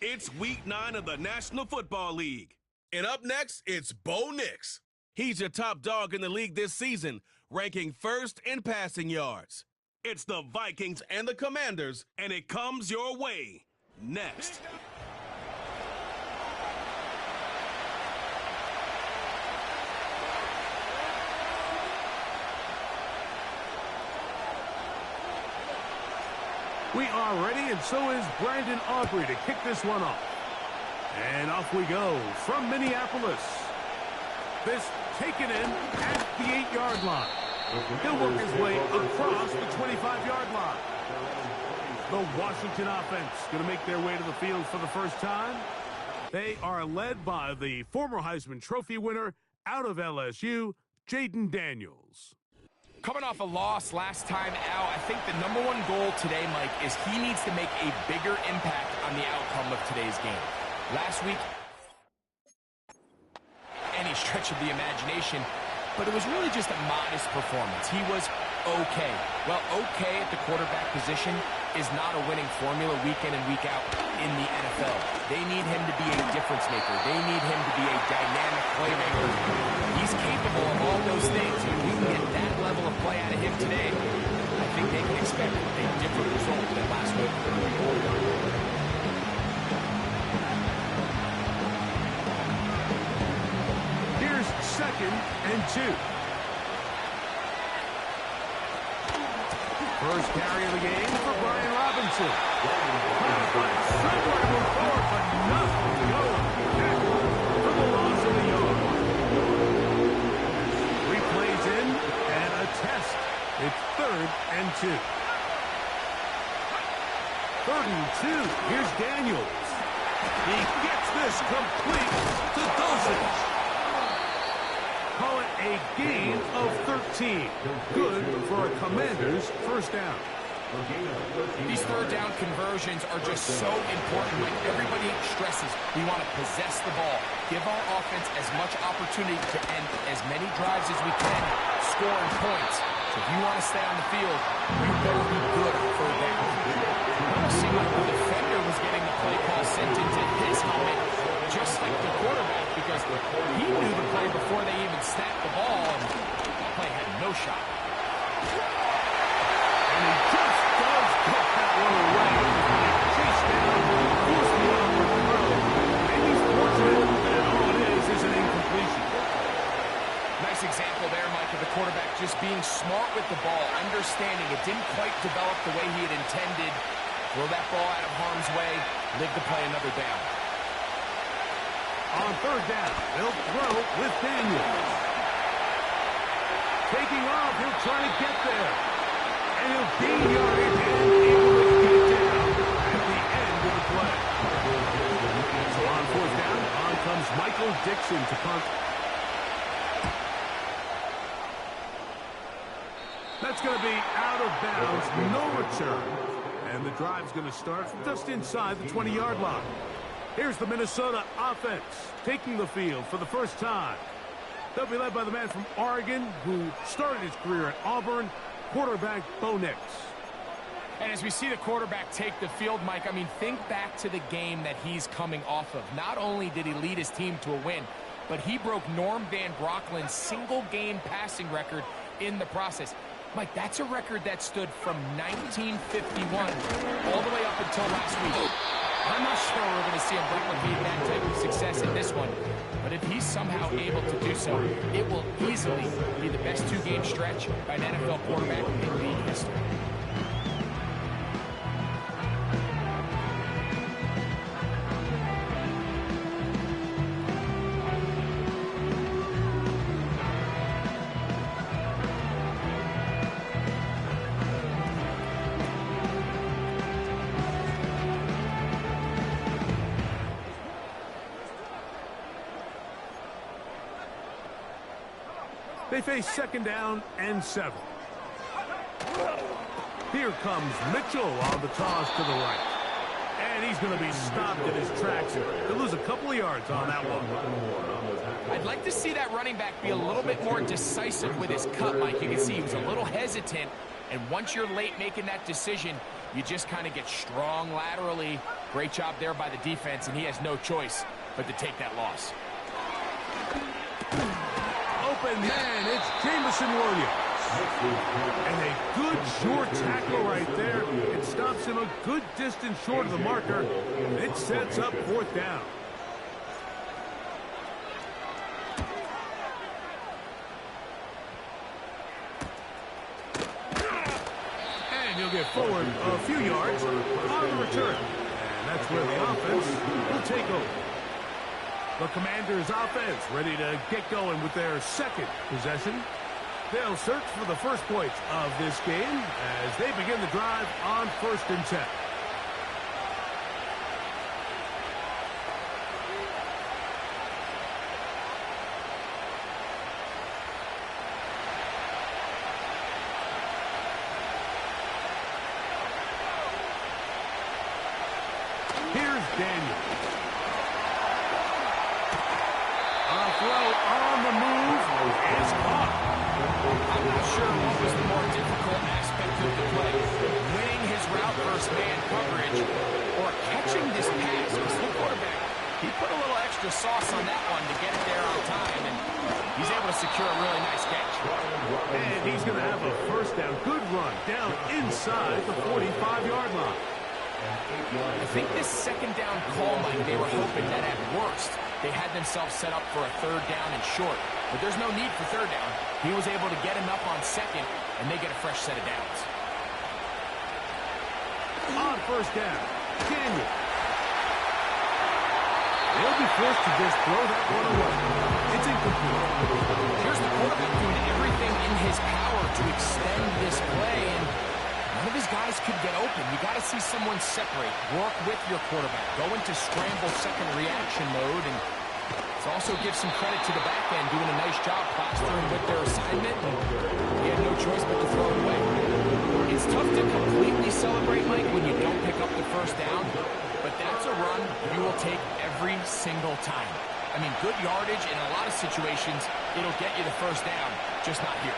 It's week 9 of the National Football League. And up next, it's Bo Nix. He's your top dog in the league this season, ranking first in passing yards. It's the Vikings and the Commanders, and it comes your way next. We are ready, and so is Brandon Aubrey to kick this one off. And off we go from Minneapolis. This taken in at the 8-yard line. He'll work his way across the 25-yard line. The Washington offense going to make their way to the field for the first time. They are led by the former Heisman Trophy winner out of LSU, Jaden Daniels. Coming off a loss last time out, I think the number one goal today, Mike, is he needs to make a bigger impact on the outcome of today's game. Last week, any stretch of the imagination, but it was really just a modest performance. He was okay. Well, okay at the quarterback position is not a winning formula week in and week out in the NFL. They need him to be a difference maker. They need him to be a dynamic playmaker. He's capable of all those things. If we can get that level of play out of him today, I think they can expect a different result than last week. Here's 2nd and 2. First carry of the game for Brian Robinson. Somewhere moved forward, but nothing to go for the loss of a yard. 3 plays in and a test. It's 3rd and 2. 3rd and 2. Here's Daniels. He gets this complete to Dulcich. Call it a gain of 13. Good for a Commander's first down. These third down conversions are just so important. Like everybody stresses, we want to possess the ball. Give our offense as much opportunity to end as many drives as we can, scoring points. So if you want to stay on the field, you better be good on third down. It almost seemed like the defender was getting the play call sent into his helmet, just like the quarterback, because he knew the play before they even snapped the ball, and the play had no shot. And he just does cut that one away. Chase down, forced the upward throw. And he's fortunate that all it is an incompletion. Nice example there, Mike, of the quarterback just being smart with the ball, understanding it didn't quite develop the way he had intended. Throw that ball out of harm's way, live to play another down. On 3rd down, they'll throw with Daniels. Taking off, he'll try to get there. And he'll gain yardage and able to get down at the end of the play. So on 4th down, on comes Michael Dixon to punt. That's going to be out of bounds, no return. And the drive's going to start just inside the 20-yard line. Here's the Minnesota offense taking the field for the first time. They'll be led by the man from Oregon who started his career at Auburn, quarterback Bo Nix. And as we see the quarterback take the field, Mike, I mean, think back to the game that he's coming off of. Not only did he lead his team to a win, but he broke Norm Van Brocklin's single-game passing record in the process. Mike, that's a record that stood from 1951 all the way up until last week. I'm not sure we're going to see him replicate that type of success in this one, but if he's somehow able to do so, it will easily be the best 2-game stretch by an NFL quarterback in league history. They face 2nd down and 7. Here comes Mitchell on the toss to the right. And he's going to be stopped in his tracks. He'll lose a couple of yards on that one. I'd like to see that running back be a little bit more decisive with his cut, Mike. You can see he was a little hesitant. And once you're late making that decision, you just kind of get strong laterally, Great job there by the defense, and he has no choice but to take that loss. Open man, it's Jamison Williams. And a good short tackle right there. It stops him a good distance short of the marker. It sets up fourth down. And he'll get forward a few yards on the return. And that's where the offense will take over. The Commanders' offense ready to get going with their second possession. They'll search for the first points of this game as they begin the drive on 1st and 10. Here's Daniel. A throw on the move is caught. I'm not sure what was the more difficult aspect of the play, winning his route versus man coverage or catching this pass. Because the quarterback, he put a little extra sauce on that one to get it there on time, and he's able to secure a really nice catch. And he's going to have a first down. Good run down inside the 45-yard line. I think this second down call, Mike, they were hoping that at worst they had themselves set up for a 3rd down and short. But there's no need for 3rd down. He was able to get enough on 2nd, and they get a fresh set of downs. On 1st down, Daniel. They'll be forced to just throw that one away. It's incomplete. Here's the quarterback doing everything in his power to extend this play, and none of his guys could get open. You got to see someone separate, work with your quarterback, go into scramble second reaction mode, and also give some credit to the back end, doing a nice job plastering with their assignment. He had no choice but to throw it away. It's tough to completely celebrate, Mike, when you don't pick up the 1st down, but that's a run you will take every single time. I mean, good yardage in a lot of situations, it'll get you the 1st down, just not here.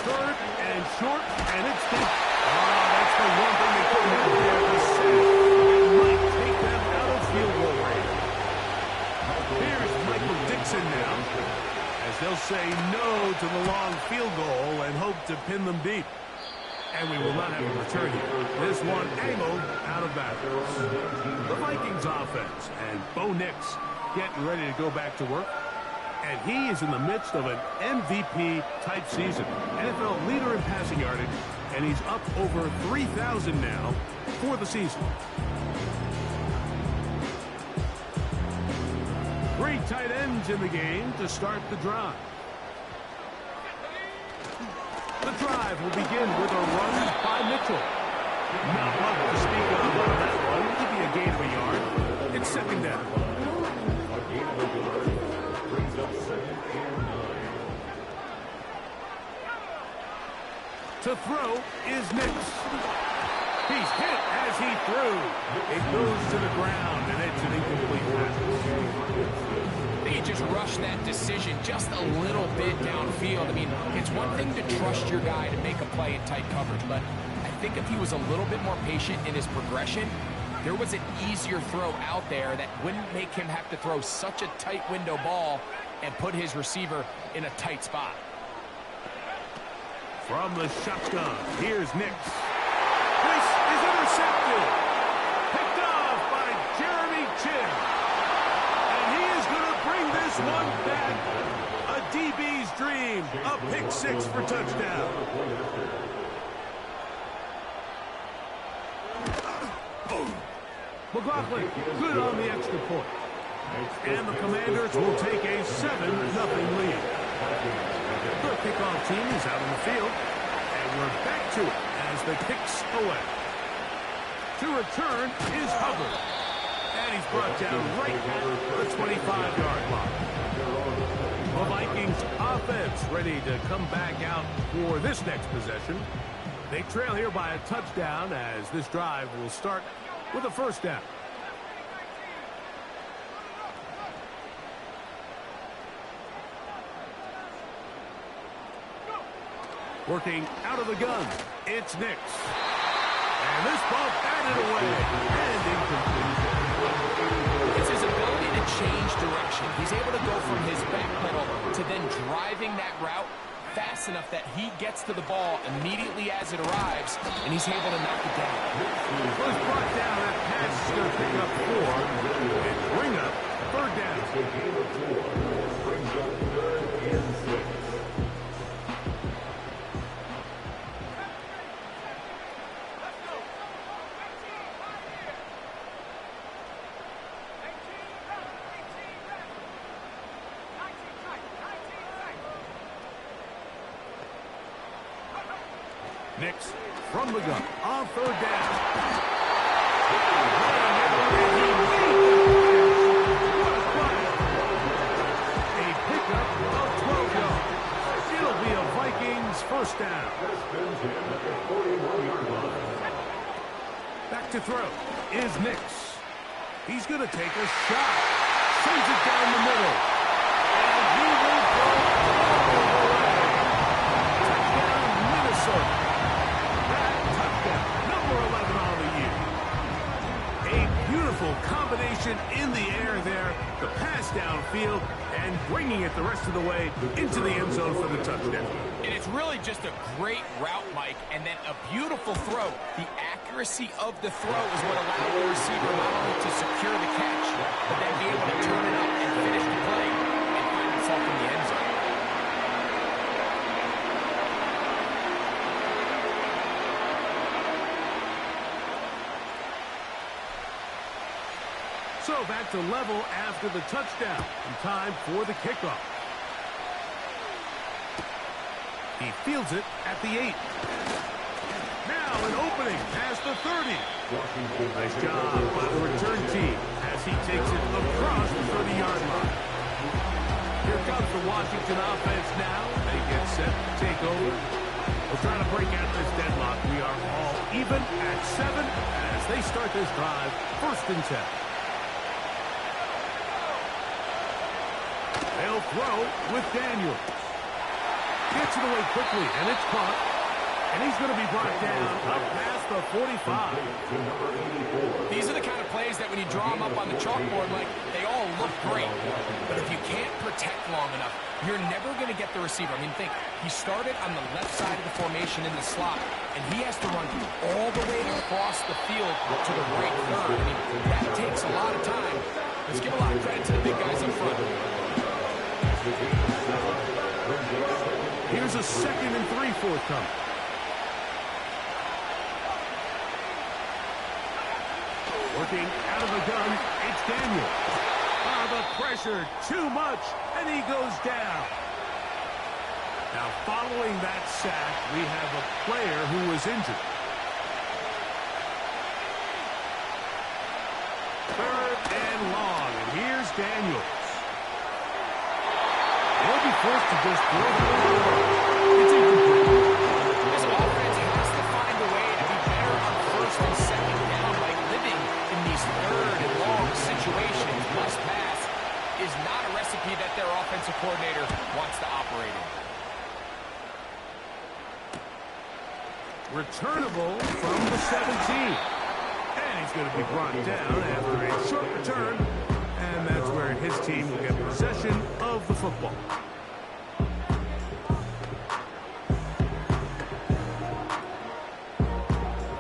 3rd and short, and it's deep. Oh, that's the one thing they couldn't have there. The sack. It might take them out of field goal range. Here's Michael Dixon now, as they'll say no to the long field goal and hope to pin them deep. And we will not have a return here. This one angled out of bounds. The Vikings offense and Bo Nix getting ready to go back to work. And he is in the midst of an MVP-type season. NFL leader in passing yardage, and he's up over 3,000 now for the season. 3 tight ends in the game to start the drive. The drive will begin with a run by Mitchell. Not much to speak of on that one. Maybe a gain of a yard. It's 2nd down. To throw is Nix. He's hit as he threw. It goes to the ground, and it's an incomplete pass. They just rushed that decision just a little bit downfield. I mean, it's one thing to trust your guy to make a play in tight coverage, but I think if he was a little bit more patient in his progression, there was an easier throw out there that wouldn't make him have to throw such a tight window ball and put his receiver in a tight spot. From the shotgun, here's Nix. This is intercepted. Picked off by Jeremy Chinn. And he is going to bring this one back. A DB's dream. A pick 6 for touchdown. McLaughlin, good on the extra point. And the Commanders will take a 7-0 lead. The kickoff team is out on the field, and we're back to it as the kicks away. To return is Hubbard, and he's brought down right at the 25-yard line. The Vikings offense ready to come back out for this next possession. They trail here by a touchdown as this drive will start with a 1st down. Working out of the gun, it's Nix. And this ball batted away. And incomplete. It's his ability to change direction. He's able to go from his back pedal to then driving that route fast enough that he gets to the ball immediately as it arrives, and he's able to knock it down. Was brought down. That pass is going to pick up 4 and bring up third down. Brings up 3rd and 6. Nix from the gun on third down. A pickup of 12 yards. It'll be a Vikings first down. Back to throw is Nix. He's going to take a shot. Sends it down the middle. And he will go all the way. Touchdown, Minnesota. Number 11 on the year. A beautiful combination in the air there. The pass downfield and bringing it the rest of the way into the end zone for the touchdown. And it's really just a great route, Mike, and then a beautiful throw. The accuracy of the throw is what allowed the receiver not only to secure the catch, but then be able to turn it up and finish the play and find himself in the end zone. So back to level after the touchdown. And time for the kickoff. He fields it at the 8. Now an opening past the 30. Nice job by the return team as he takes it across the 30-yard line. Here comes the Washington offense now. They get set to take over. We'll try to break out this deadlock. We are all even at 7 as they start this drive. 1st and 10. They'll throw with Daniels. Gets it away quickly, and it's caught. And he's going to be brought down up past the 45. These are the kind of plays that when you draw them up on the chalkboard, like, they all look great. But if you can't protect long enough, you're never going to get the receiver. I mean, think, he started on the left side of the formation in the slot, and he has to run all the way across the field to the right third. I mean, that takes a lot of time. Let's give a lot of credit to the big guys up front. Here's a 2nd and 3 forthcoming. Working out of the gun, it's Daniels. The pressure, too much, and he goes down. Now, following that sack, we have a player who was injured. 3rd and long, and here's Daniels. He'll be forced to just throw the ball. It's incomplete. This offense has to find a way to be better on 1st and 2nd down, like living in these 3rd and long situations. Must pass is not a recipe that their offensive coordinator wants to operate in. Returnable from the 17. And he's going to be brought down after a short return. And that's where his team will get possession of the football.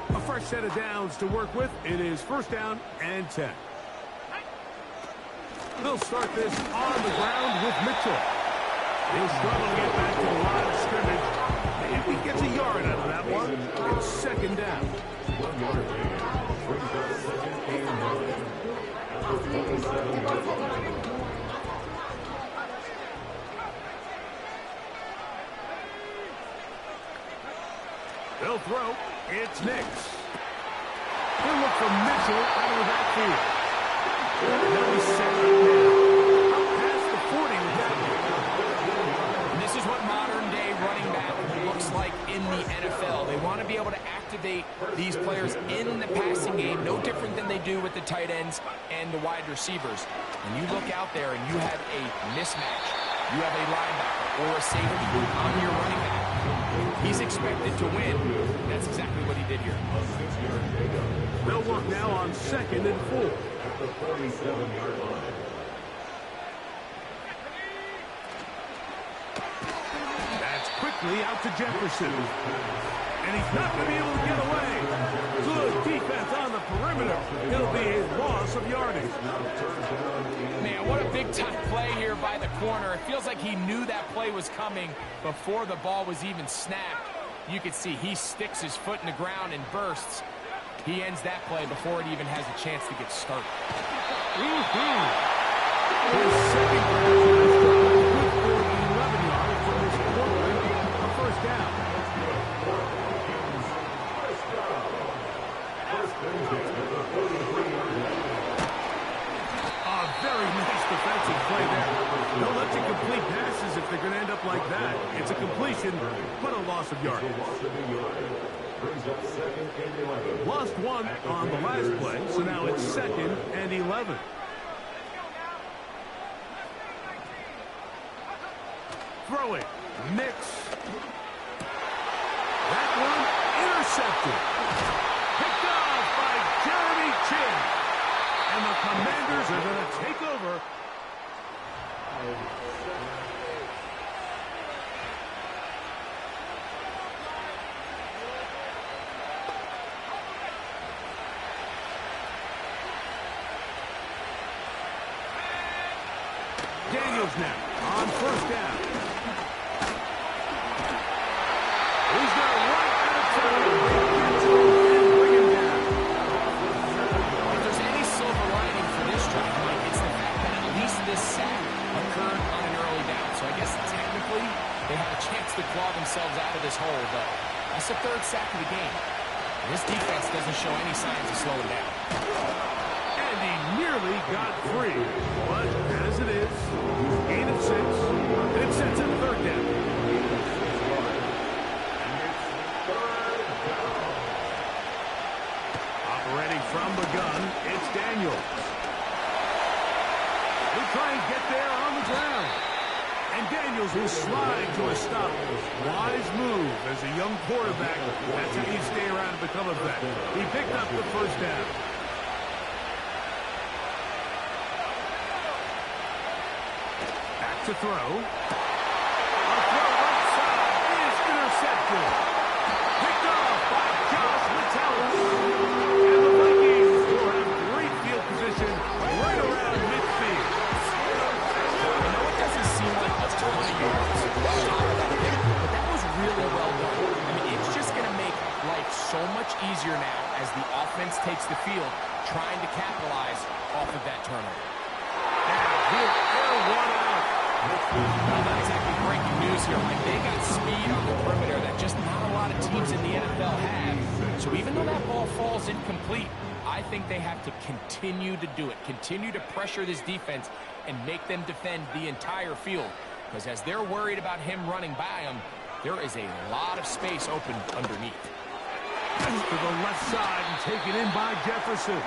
A fresh set of downs to work with. It is 1st down and 10. They'll start this on the ground with Mitchell. He'll struggle to get back to the line of scrimmage. If he gets a yard out of that one, it's 2nd down. 1 yard gain. Brings up 2nd and 9. They'll throw. It's Nix. He'll look for Mitchell out of the backfield. Now he's set up now. Up past the 40 with that one. And this is what modern-day running back looks like in the NFL. They want to be able to activate these players in the passing game, no different than they do with the tight ends and the wide receivers. When you look out there and you have a mismatch, you have a linebacker or a safety on your running back, He's expected to win. That's exactly what he did here. They'll work now on 2nd and 4. At the 47-yard line. That's quickly out to Jefferson. And he's not going to be able to get away. Good defense on the perimeter. It'll be a loss of yardage. Man, what a big-time play here by the corner. It feels like he knew that play was coming before the ball was even snapped. You can see he sticks his foot in the ground and bursts. He ends that play before it even has a chance to get started. His second franchise drive, good for 11 yards from his quarterback, a first down. A very nice defensive play there. Don't let you complete passes if they're going to end up like that. It's a completion, but a loss of yardage. Lost one on the last play, so now it's 2nd and 11. Throw it. Mix. That one intercepted. Picked off by Jeremy Chin. And the Commanders are going to take over. Daniels now on first down. He's got a right out of time. And bring him down. If there's any silver lining for this drive, Mike, it's the fact that at least this sack occurred on an early down. So I guess technically they have a chance to claw themselves out of this hole, but that's the 3rd sack of the game. And this defense doesn't show any signs of slowing down. And he nearly got free. But as it is, gain of 6. And it sets him 3rd down. Operating from the gun, it's Daniels. He'll try and get there on the ground. And Daniels will slide to a stop. Wise move as a young quarterback. That's how you stay around and become a vet. He picked up the first down. Back to throw. A throw right side is intercepted. Picked off by Josh Metellus. And the Vikings will have great field position right around midfield. I know it doesn't seem like a ton of yards, but that was really well done. I mean, it's just going to make life so much easier now as the offense takes the field, trying to capitalize off of that turnover. And he'll air one out. Well, not exactly breaking news here, Mike. They got speed on the perimeter that just not a lot of teams in the NFL have. So even though that ball falls incomplete, I think they have to continue to do it, continue to pressure this defense and make them defend the entire field. Because as they're worried about him running by them, there is a lot of space open underneath. To the left side and taken in by Jefferson.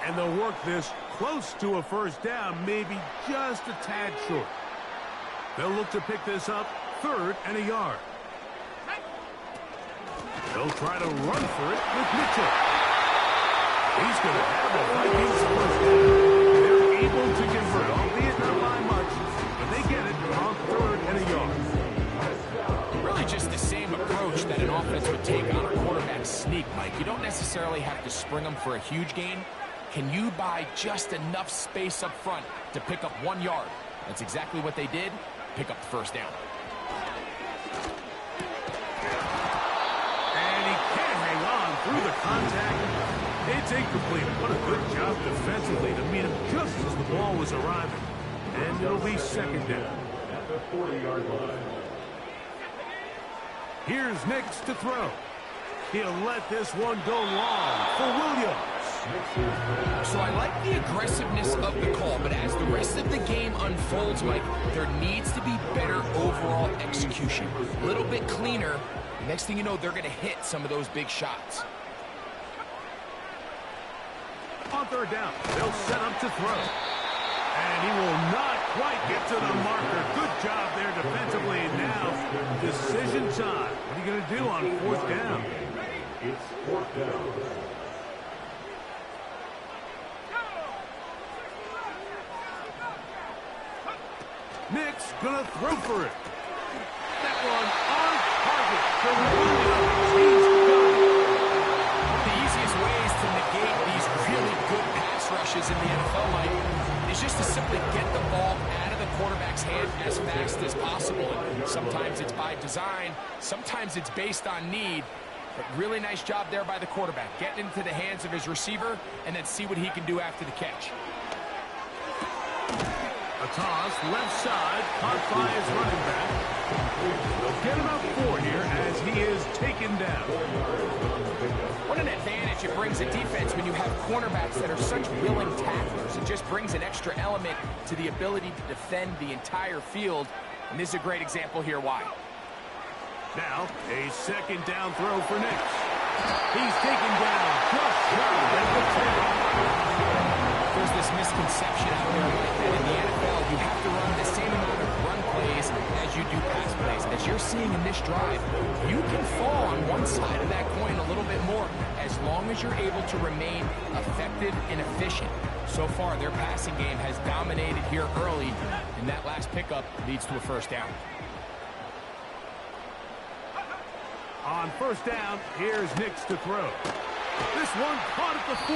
And they'll work this close to a first down, maybe just a tad short. They'll look to pick this up 3rd and a yard. They'll try to run for it with Mitchell. He's going to have the Vikings first down. They're able to convert, albeit not by much, but they get it on 3rd and a yard. Really just the same approach that an offense would take on a quarterback sneak, Mike. You don't necessarily have to spring them for a huge gain. Can you buy just enough space up front to pick up 1 yard? That's exactly what they did. Pick up the first down. And he can't hang on through the contact. It's incomplete. What a good job defensively to meet him just as the ball was arriving. And it'll be 2nd down. At the 40-yard line. Here's Nix to throw. He'll let this one go long for Williams. So I like the aggressiveness of the call, but as the rest of the game unfolds, Mike, there needs to be better overall execution. A little bit cleaner. Next thing you know, they're going to hit some of those big shots. On 3rd down, they'll set up to throw. And he will not quite get to the marker. Good job there defensively. Now, decision outside. What are you going to do on fourth down? It's fourth down. Nick's going to throw for it. That one on target. So he's done. The easiest ways to negate these really good pass rushes in the NFL, Mike, is just to simply get the ball out of the quarterback's hand as fast as possible. And sometimes it's by design, sometimes it's based on need. But really nice job there by the quarterback, getting into the hands of his receiver and then see what he can do after the catch. A toss, left side, caught by his running back. They'll get him out 4 here as he is taken down. What an advantage it brings a defense when you have cornerbacks that are such willing tacklers. It just brings an extra element to the ability to defend the entire field. And this is a great example here why. Now, a second down throw for Nick. He's taken down just shy at the 10. There's this misconception out there like that in the NFL. You have to run the same amount of run plays as you do pass plays. As you're seeing in this drive, you can fall on one side of that coin a little bit more as long as you're able to remain effective and efficient. So far, their passing game has dominated here early, and that last pickup leads to a first down. On first down, here's Nick's to throw. This one caught at the 4.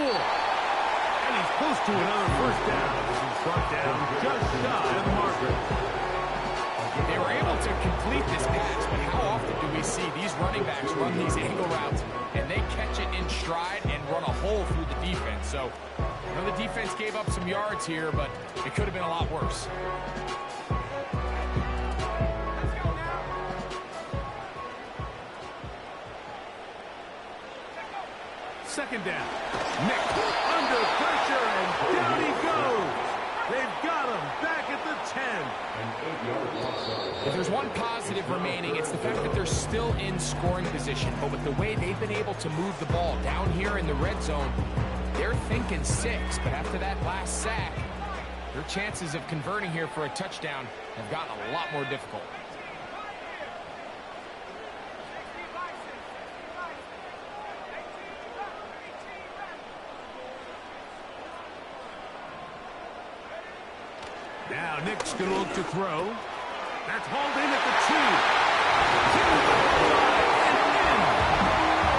And he's close to another first down. He's brought down just shy of the marker. They were able to complete this pass, but how often do we see these running backs run these angle routes and they catch it in stride and run a hole through the defense? So, I know the defense gave up some yards here, but it could have been a lot worse. Second down. Nick under pressure, and down he goes. They've got him back at the 10. If there's one positive remaining, it's the fact that they're still in scoring position. But with the way they've been able to move the ball down here in the red zone, they're thinking 6. But after that last sack, their chances of converting here for a touchdown have gotten a lot more difficult. Now Nick's going to look to throw. That's hauled in at the 2.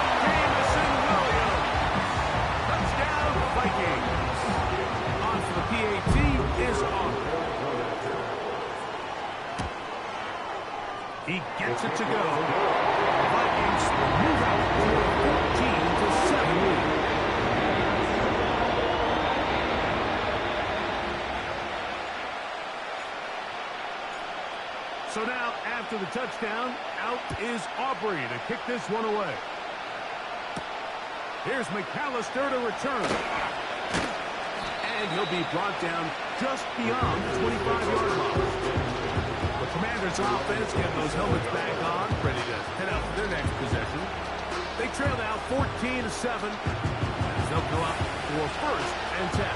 Jamison Williams. Touchdown, Vikings. On for the PAT is on. He gets it to go. Vikings move out to a 14-7 lead. So now, after the touchdown, out is Aubrey to kick this one away. Here's McAllister to return. And he'll be brought down just beyond the 25-yard line. The Commanders' offense getting those helmets back on, ready to head out for their next possession. They trail now 14-7 as they'll go up for first and 10.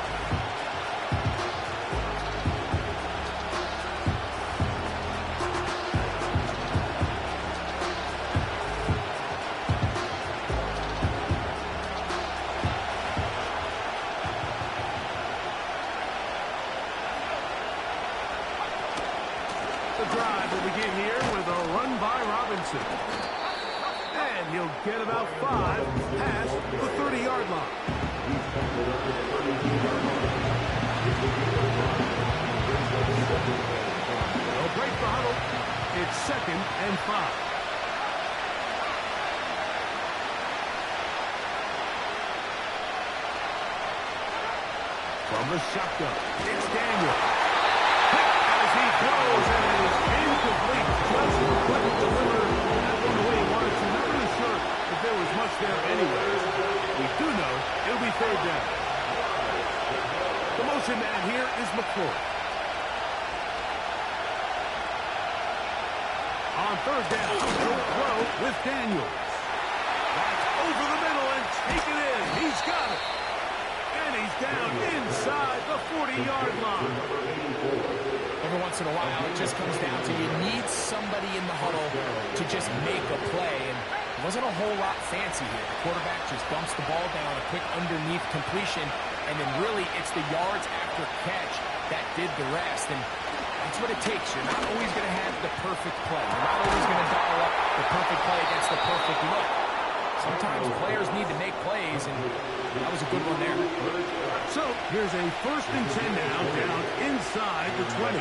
The drive will begin here with a run by Robinson. And he'll get about 5 past the 30-yard line. They'll break the huddle. It's 2nd and 5. From the shotgun, it's Daniel. As he throws, and it is incomplete. Just couldn't deliver that one the way he wanted to. Not really sure if there was much there anyways. We do know it'll be third down. The motion man here is McCoy. On third down, he'll throw with Daniels. That's over the middle and taken in. He's got it. And And he's down inside the 40-yard line. Every once in a while, it just comes down to you need somebody in the huddle to just make a play. And it wasn't a whole lot fancy here. The quarterback just dumps the ball down, a quick underneath completion, and then really it's the yards after catch that did the rest. And that's what it takes. You're not always going to have the perfect play. You're not always going to dial up the perfect play against the perfect look. Sometimes players need to make plays, and that was a good one there. So here's a 1st and 10 now, down inside the 20.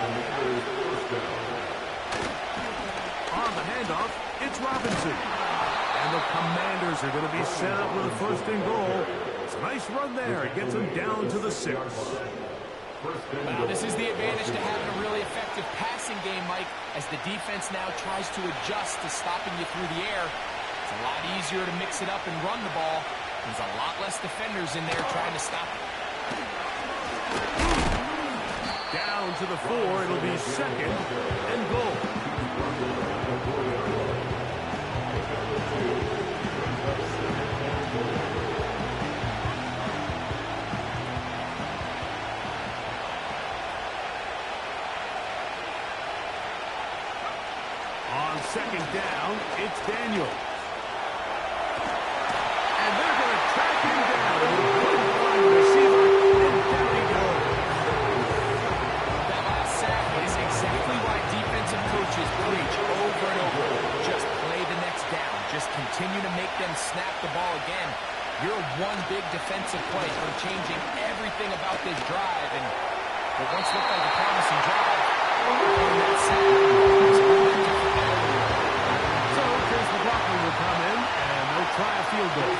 On the handoff, it's Robinson. And the Commanders are going to be set up with a 1st and goal. It's a nice run there. It gets them down to the 6. Well, this is the advantage to having a really effective passing game, Mike, as the defense now tries to adjust to stopping you through the air. It's a lot easier to mix it up and run the ball. There's a lot less defenders in there trying to stop it. Down to the 4. It'll be 2nd and goal. On 2nd down, it's Daniel. And they're going to track him down. Couldn't find the receiver, and down he goes. That last sack is exactly why defensive coaches preach over and over. Just play the next down. Just continue to make them snap the ball again. You're one big defensive play from changing everything about this drive. And what once looked like a promising drive, that sack is So Chris McLaughlin will come in, and they'll try a field goal.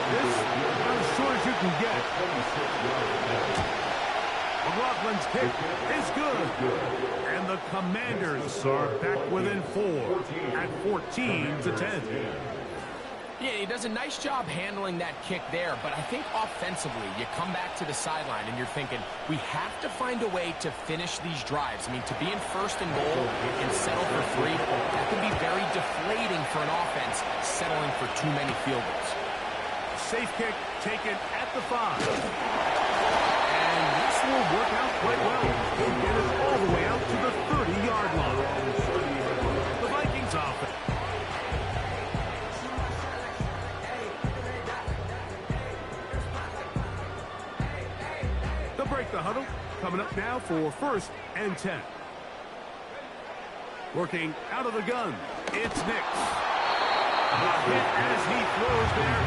This about as short as you can get. McLaughlin's kick is good. And the Commanders are back within 4 at 14-10. Yeah, he does a nice job handling that kick there, but I think offensively, you come back to the sideline and you're thinking, we have to find a way to finish these drives. I mean, to be in 1st and goal and settle for 3, that can be very deflating for an offense settling for too many field goals. Safe kick taken at the 5. And this will work out quite well. He'll get it all the way out to the 30-yard line. The Vikings offense. They'll break the huddle. Coming up now for 1st and 10. Working out of the gun, it's Nix. A hit as he throws there.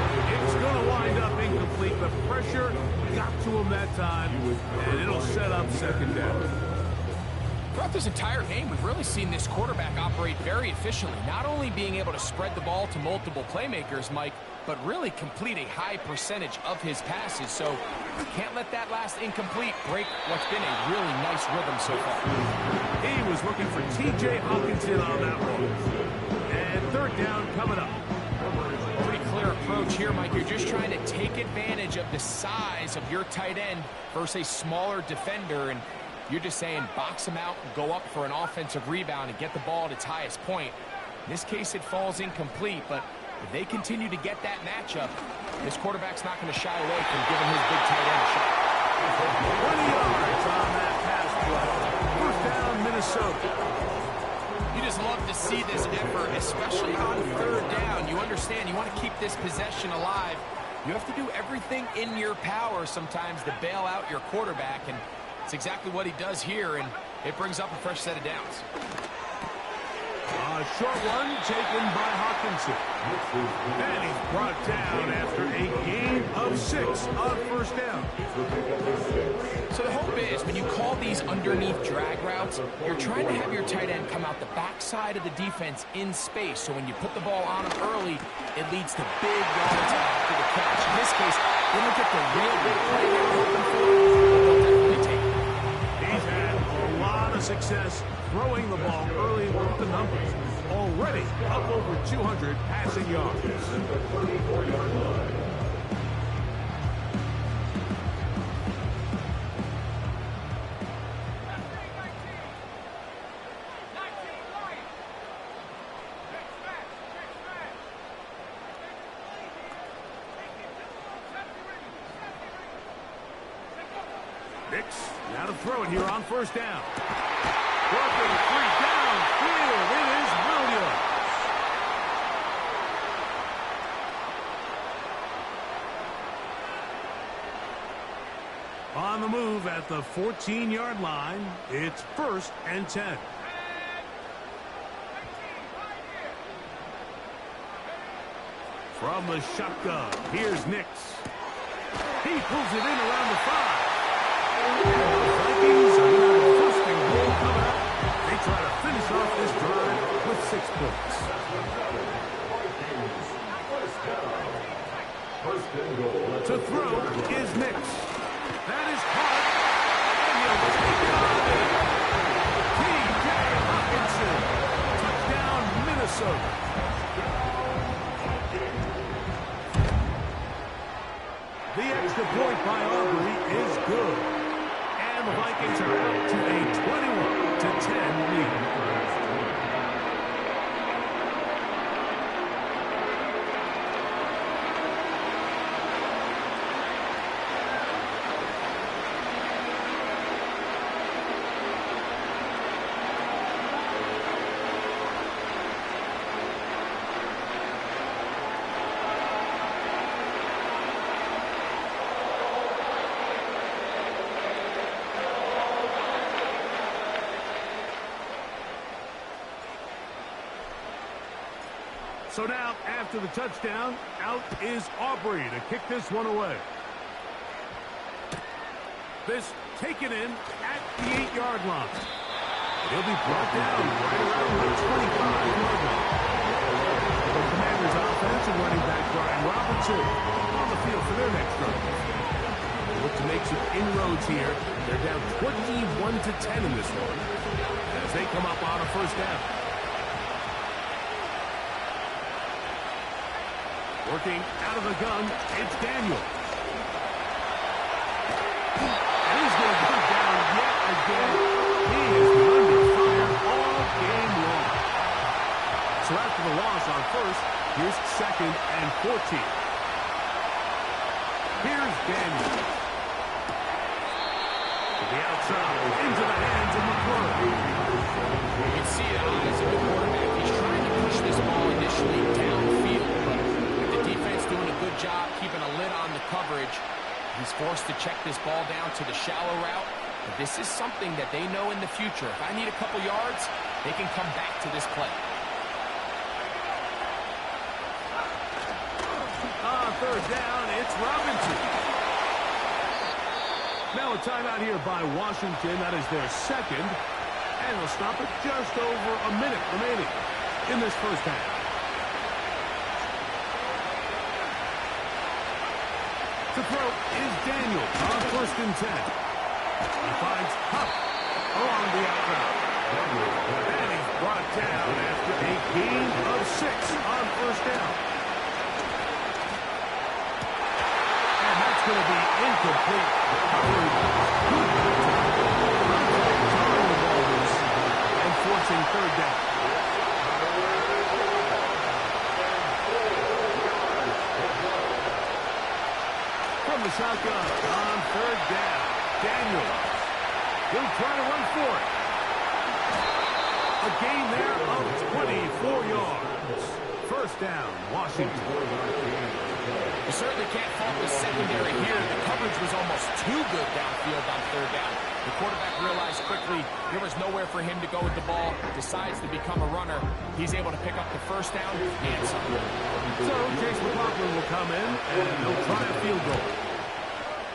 It's going to wind up incomplete. The pressure got to him that time, and it'll set up 2nd down. Throughout this entire game, we've really seen this quarterback operate very efficiently, not only being able to spread the ball to multiple playmakers, Mike, but really complete a high percentage of his passes. So can't let that last incomplete break what's been a really nice rhythm so far. He was looking for T.J. Hawkinson on that one. And 3rd down coming up. Pretty clear approach here, Mike. You're just trying to take advantage of the size of your tight end versus a smaller defender, and you're just saying box him out, go up for an offensive rebound, and get the ball at its highest point. In this case, it falls incomplete, but if they continue to get that matchup, this quarterback's not going to shy away from giving his big tight end a shot. 20 yards on that pass play. 1st down, Minnesota. You just love to see this effort, especially on 3rd down. You understand, you want to keep this possession alive. You have to do everything in your power sometimes to bail out your quarterback, and it's exactly what he does here, and it brings up a fresh set of downs. A short one taken by Hawkinson. And he's brought down after a gain of 6 on 1st down. So the hope is when you call these underneath drag routes, you're trying to have your tight end come out the backside of the defense in space. So when you put the ball on him early, it leads to big yards after the catch. In this case, they don't get the real big play they're hoping for, but they'll definitely take it. He's had a lot of success throwing the ball early with the numbers. Already up over 200 passing yards. Now to throw it here on first down. Working free downfield. It is Williams. On the move at the 14-yard line, it's 1st and 10. From the shotgun, here's Nix. He pulls it in around the 5. And the Vikings are going to have a first and goal coming up. They try to finish off this drive with 6 points. To throw is Nix. That is caught. And he'll take it on in. T.J. Hawkinson. Touchdown, Minnesota. The extra point by Aubrey is good. And the Vikings are out to a 21-10 lead. So now, after the touchdown, out is Aubrey to kick this one away. This taken in at the 8-yard line. He'll be brought down right around the 25-yard line. The Commanders' offensive running back Brian Robinson on the field for their next drive. They look to make some inroads here. They're down 21-10 in this one as they come up on a first down. Working out of the gun, it's Daniel. And he's going to put down yet again. He has been under fire all game long. So after the loss on first, here's 2nd and 14. Here's Daniel. To the outside, into the hands of McClure. You can see it on as a good quarterback. He's trying to push this ball initially downfield, but doing a good job keeping a lid on the coverage. He's forced to check this ball down to the shallow route. But this is something that they know in the future. If I need a couple yards, they can come back to this play. On third down, it's Robinson. Now a timeout here by Washington. That is their 2nd. And they'll stop it just over a minute remaining in this first half. To throw is Daniel on 1st and 10. He finds Huff along the out route. And he's brought down after a gain of 6 on 1st down. And that's going to be incomplete. And forcing 3rd down. From the shotgun on 3rd down. Daniel. He'll try to run for it. A gain there of 24 yards. 1st down, Washington. You certainly can't fault the secondary here. The coverage was almost too good downfield on 3rd down. The quarterback realized quickly there was nowhere for him to go with the ball. Decides to become a runner. He's able to pick up the 1st down and some. So Chase McLaughlin will come in and he'll try a field goal.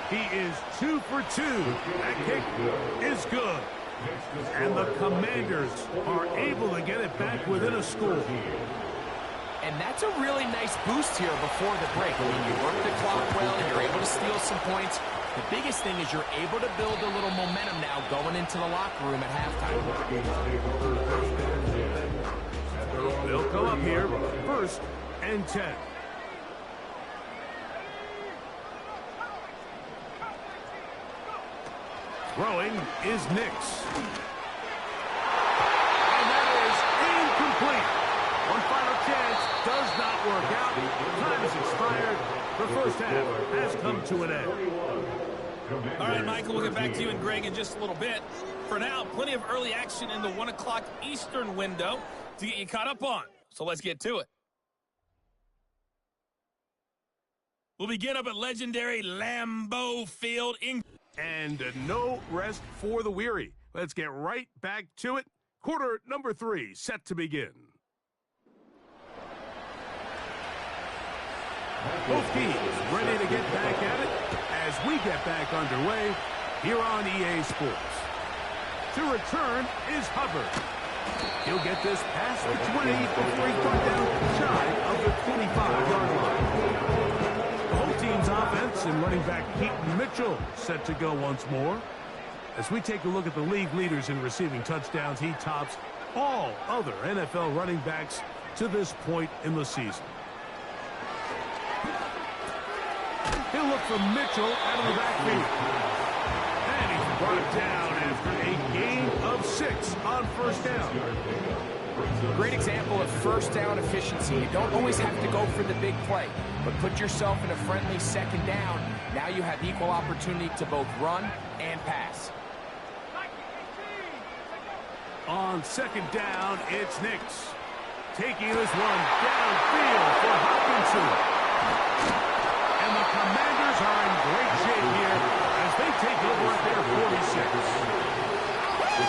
He is 2 for 2. That kick is good. And the Commanders are able to get it back within a score. And that's a really nice boost here before the break. I mean, you work the clock well, you're able to steal some points. The biggest thing is you're able to build a little momentum now going into the locker room at halftime. They'll come up here, 1st and 10. Throwing is Nix. And that is incomplete. One final chance does not work out. Time has expired. The first half has come to an end. All right, Michael, we'll get back to you and Greg in just a little bit. For now, plenty of early action in the 1 o'clock Eastern window to get you caught up on. So let's get to it. We'll begin up at legendary Lambeau Field in... And no rest for the weary. Let's get right back to it. Quarter number 3 set to begin. Both teams ready to get back at it as we get back underway here on EA Sports. To return is Hubbard. He'll get this past the 20 before he's brought down shy of the 25-yard line. The whole team's offense and running back Keaton Mitchell set to go once more. As we take a look at the league leaders in receiving touchdowns, he tops all other NFL running backs to this point in the season. He'll look for Mitchell out of the backfield. And he's brought down after a gain of 6 on first down. Great example of first down efficiency. You don't always have to go for the big play, but put yourself in a friendly second down. Now you have equal opportunity to both run and pass. On second down, it's Nix. Taking this one downfield for Hopkinson. And the Commanders are in great shape here as they take over at their 46.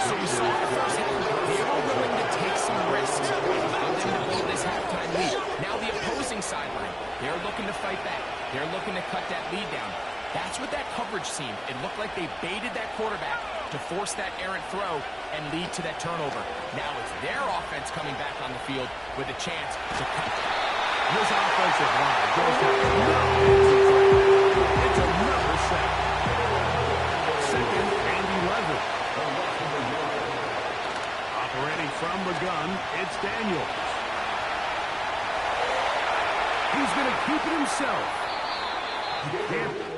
So you saw the first half, they were willing to take some risks, allowed them to build this halftime lead. Now the opposing sideline, they're looking to fight back. They're looking to cut that lead down. That's what that coverage seemed. It looked like they baited that quarterback to force that errant throw and lead to that turnover. Now it's their offense coming back on the field with a chance to cut that. This offensive line goes to it's another sack. Second and 11. Operating from the gun, it's Daniels. He's going to keep it himself. Can't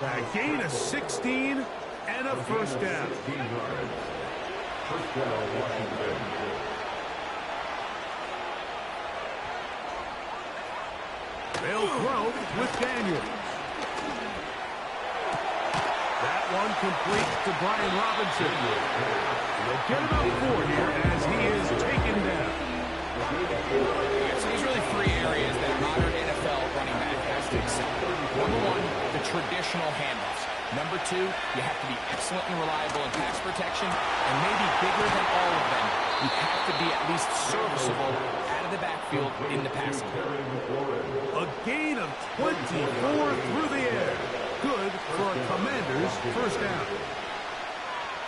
A gain of 16 and a first down. First down, Washington. They'll throw with Daniels. That one complete to Brian Robinson. They'll get about 4 here as he is taken down. So there's really 3 areas that modern NFL running back has to excel. Number 1, the traditional handoffs. Number 2, you have to be excellent and reliable in pass protection. And maybe bigger than all of them, you have to be at least serviceable out of the backfield in the passing game. A gain of 24 through the air. Good for a Commander's first down.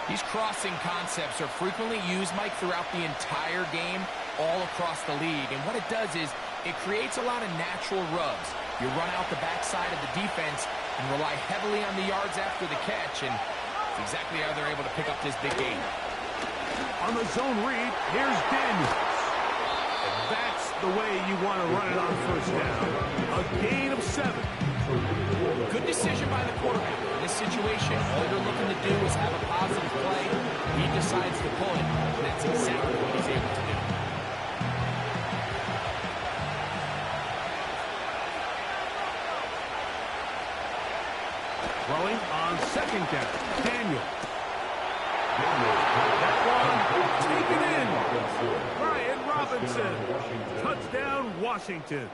These crossing concepts are frequently used, Mike, throughout the entire game, all across the league. And what it does is it creates a lot of natural rubs. You run out the backside of the defense and rely heavily on the yards after the catch, and it's exactly how they're able to pick up this big gain. On the zone read, here's Daniels. And that's the way you want to run it on first down. A gain of 7. Good decision by the quarterback. In this situation, all you're looking to do is have a positive play. He decides to pull it, and that's exactly what he's able to do. Throwing on second down, Daniel. That one taken in. Brian Robinson. Touchdown, Washington.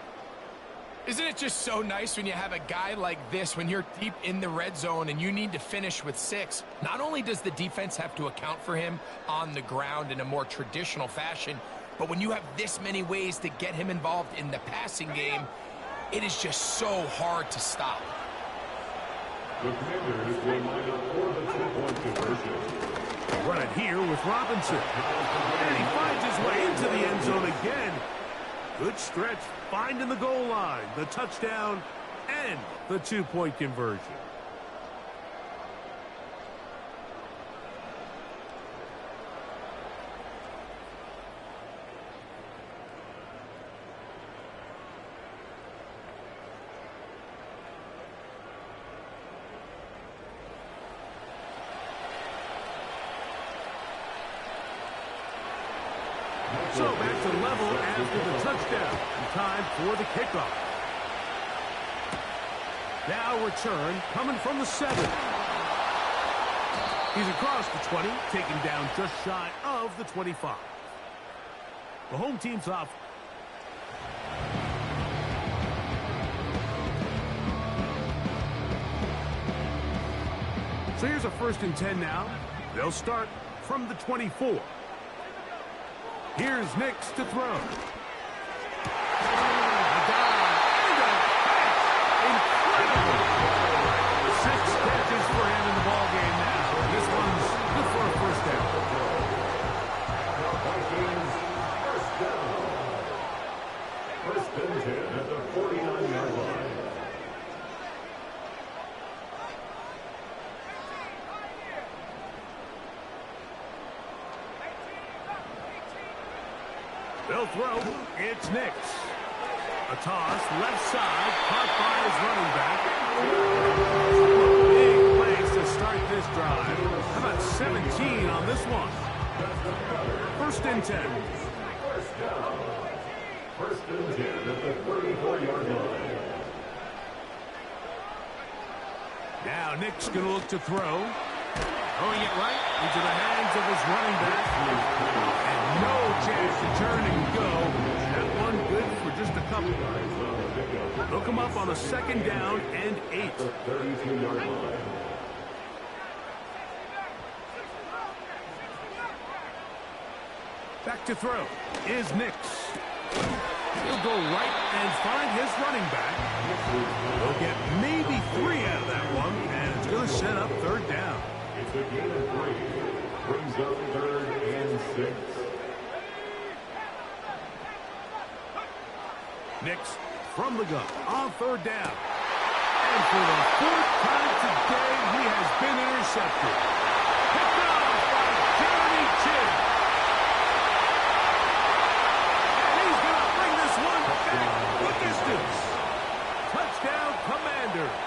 Isn't it just so nice when you have a guy like this, when you're deep in the red zone and you need to finish with 6? Not only does the defense have to account for him on the ground in a more traditional fashion, but when you have this many ways to get him involved in the passing game, it is just so hard to stop. The Commanders will line up for the 2-point conversion. Run it here with Robinson. And he finds his way into the end zone again. Good stretch, finding the goal line, the touchdown, and the 2-point conversion. So back to level after the touchdown. Time for the kickoff. Now return coming from the 7. He's across the 20, taken down just shy of the 25. The home team's off. So here's a 1st and 10 now. They'll start from the 24. Here's Nix to throw. A dive and a catch. Incredible. 6 catches for him in the ballgame now. This one's good for a first down. Vikings, first down. 1st and 10 at the 49-yard line. They'll throw. It's Nix. A toss, left side, caught by his running back. Big plays to start this drive. How about 17 on this one? 1st and 10. First down. 1st and 10 at the 34-yard line. Now Nick's going to look to throw. Throwing it right into the hands of his running back. And no chance to turn and go. That one good for just a couple. Look him up on a 2nd down and 8. 32-yard line. Back to throw is Nix. He'll go right and find his running back. He'll get maybe 3 out of that one, and it's going to set up 3rd down. It's a gain of 3. Brings up 3rd and 6. Nix from the gun on 3rd down. And for the 4th time today, he has been intercepted. Picked off by Jeremy Chinn. And he's going to bring this one back the distance. Touchdown, Commanders.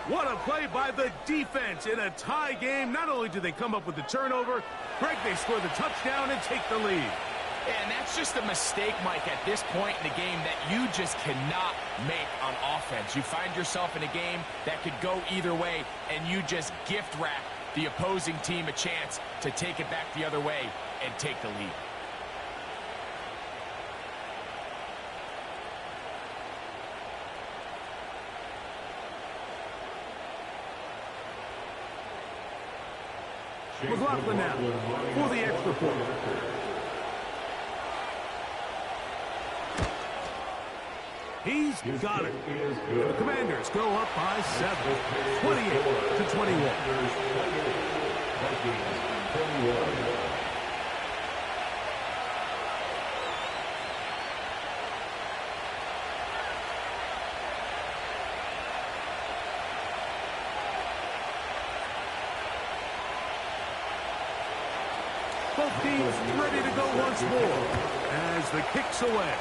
What a play by the defense in a tie game. Not only do they come up with the turnover, Greg, they score the touchdown and take the lead. And that's just a mistake, Mike, at this point in the game that you just cannot make on offense. You find yourself in a game that could go either way, and you just gift wrap the opposing team a chance to take it back the other way and take the lead. McLaughlin now for the extra point. He's got it. The Commanders go up by 7, 28-21. Both teams ready to go once more as the kick's away.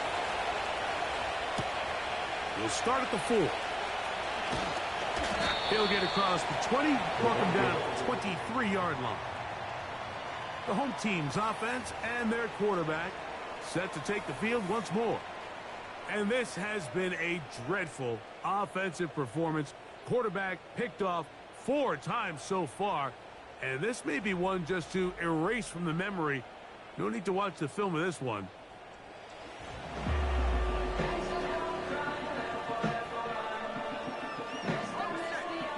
We'll start at the 4. He'll get across the 20, walk him down at the 23-yard line. The home team's offense and their quarterback set to take the field once more. And this has been a dreadful offensive performance. Quarterback picked off 4 times so far. And this may be one just to erase from the memory. No need to watch the film of this one.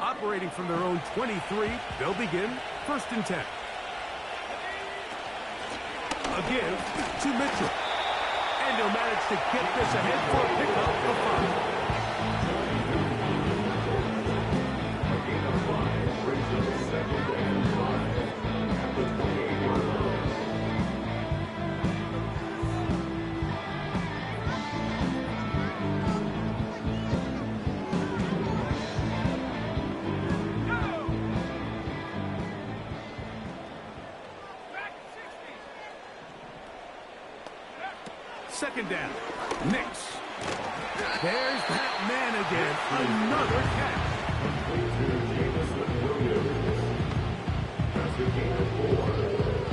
Operating from their own 23, they'll begin 1st and 10. A give to Mitchell. And he'll manage to get this ahead for a pickup of 5. A gain of 5 brings up 2nd and 5 at the 28-yard line. Second down. Nix. There's that man again. Another catch. That's a gain of 4.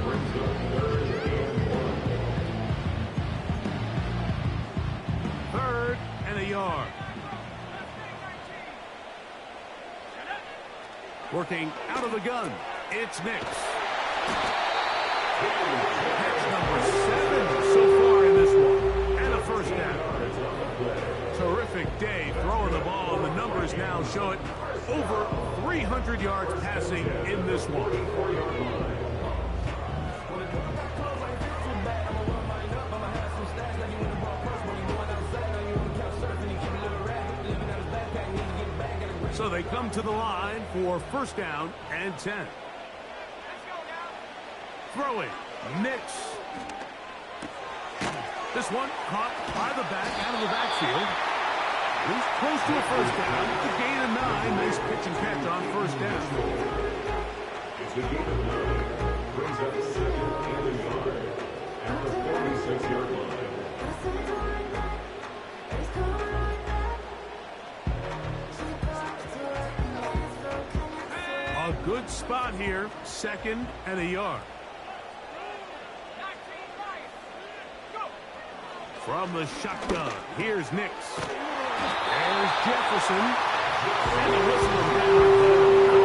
Brings up 3rd and 1. 3rd and a yard. Working out of the gun. It's Nix. Catch number 7 so far in this one. And a 1st down. Terrific day throwing the ball, and the numbers now show it. Over 300 yards passing in this one. So they come to the line for 1st down and 10. Throwing, Nix. This one caught by the back out of the backfield. He's close to a 1st down. A gain of 9. Nice pitch and catch on 1st down. It's a gain of 9. Brings up 2nd and a yard at the 46-yard line. A good spot here. 2nd and a yard. From the shotgun, here's Nix. There's Jefferson. And the whistle is down.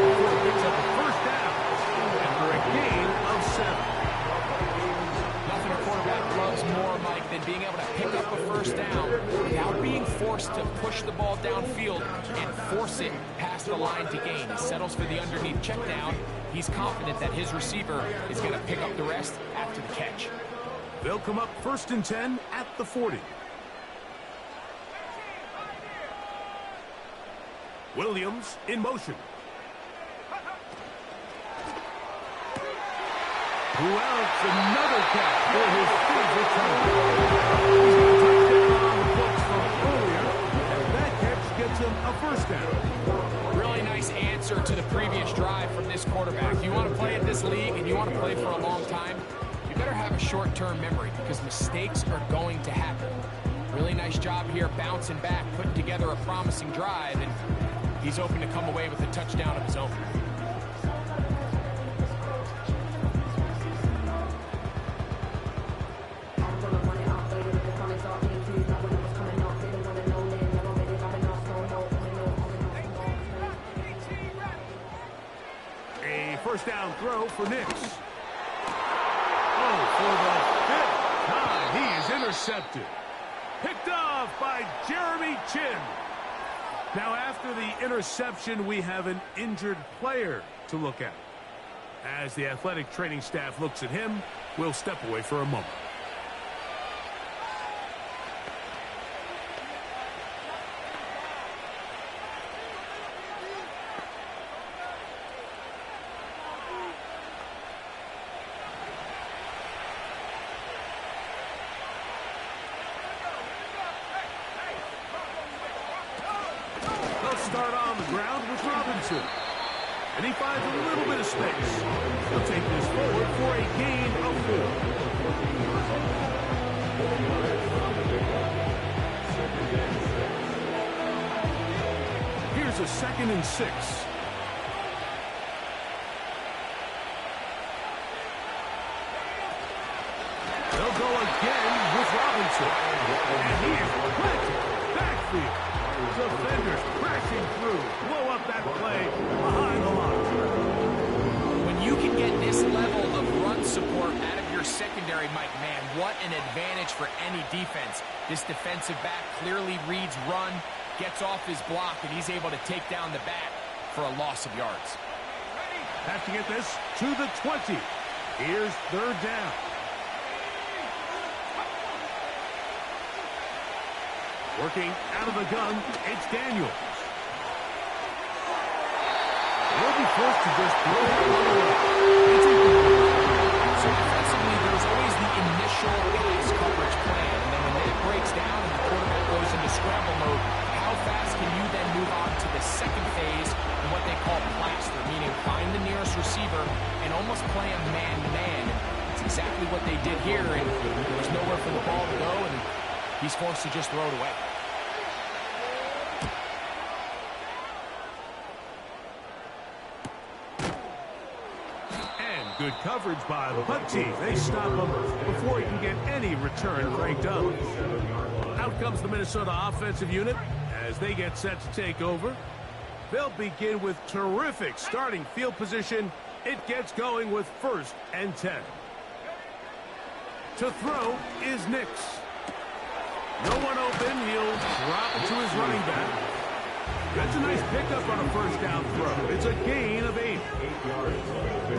Before it picks up a 1st down after a gain of 7. Nothing a quarterback loves more, Mike, than being able to pick up a 1st down without being forced to push the ball downfield and force it past the line to gain. He settles for the underneath check down. He's confident that his receiver is going to pick up the rest after the catch. They'll come up 1st and 10 at the 40. Williams in motion. Who else? Another catch for his favorite target. He's got a touchdown on the books from earlier, and that catch gets him a 1st down. Really nice answer to the previous drive from this quarterback. You want to play in this league and you want to play for a long time, you better have a short-term memory because mistakes are going to happen. Really nice job here bouncing back, putting together a promising drive, and he's open to come away with a touchdown of his own. A first down throw for Nix. Oh, for the 5th time, he is intercepted. Picked off by Jeremy Chin. Now, after the interception, we have an injured player to look at. As the athletic training staff looks at him, we'll step away for a moment. Start on the ground with Robinson. And he finds a little bit of space. He'll take this forward for a gain of 4. Here's a 2nd and 6. They'll go again with Robinson. And he is planted. Backfield. Defenders crashing through. Blow up that play behind the line. When you can get this level of run support out of your secondary, Mike, man, what an advantage for any defense. This defensive back clearly reads run, gets off his block, and he's able to take down the back for a loss of yards. Have to get this to the 20. Here's 3rd down. Working out of the gun, it's Daniels. They'll be forced to just throw it away. It's incomplete. So defensively, there's always the initial pass coverage plan, and then when that breaks down and the quarterback goes into scramble mode, how fast can you then move on to the second phase and what they call plaster, meaning find the nearest receiver and almost play a man-to-man. It's exactly what they did here, and there was nowhere for the ball to go, and he's forced to just throw it away. And good coverage by the punt team. They stop him before he can get any return cranked up. Out comes the Minnesota offensive unit as they get set to take over. They'll begin with terrific starting field position. It gets going with 1st and 10. To throw is Nix. No one open. He'll drop it to his running back. That's a nice pickup on a first down throw. It's a gain of 8.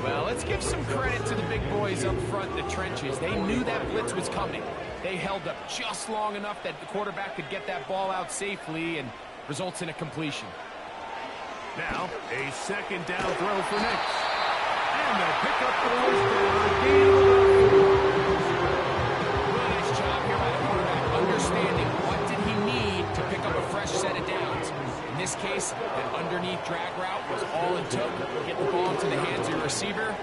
Well, let's give some credit to the big boys up front in the trenches. They knew that blitz was coming. They held up just long enough that the quarterback could get that ball out safely and results in a completion. Now, a 2nd down throw for Nix. And they'll pick up the first down. A gain of 11. Really nice job here by the quarterback, understanding what did he need to pick up a fresh set of downs. In this case, that underneath drag route was all it took to get the ball into the hands of your receiver,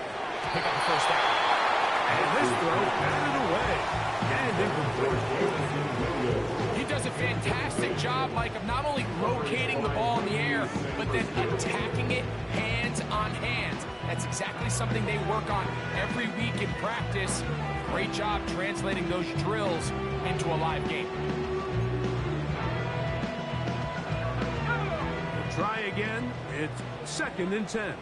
pick up the first down. And this throw batted away. And incomplete. He does a fantastic job, Mike, of not only locating the ball in the air, but then attacking it hands on hands. That's exactly something they work on every week in practice. Great job translating those drills into a live game. Try again. It's 2nd and 10.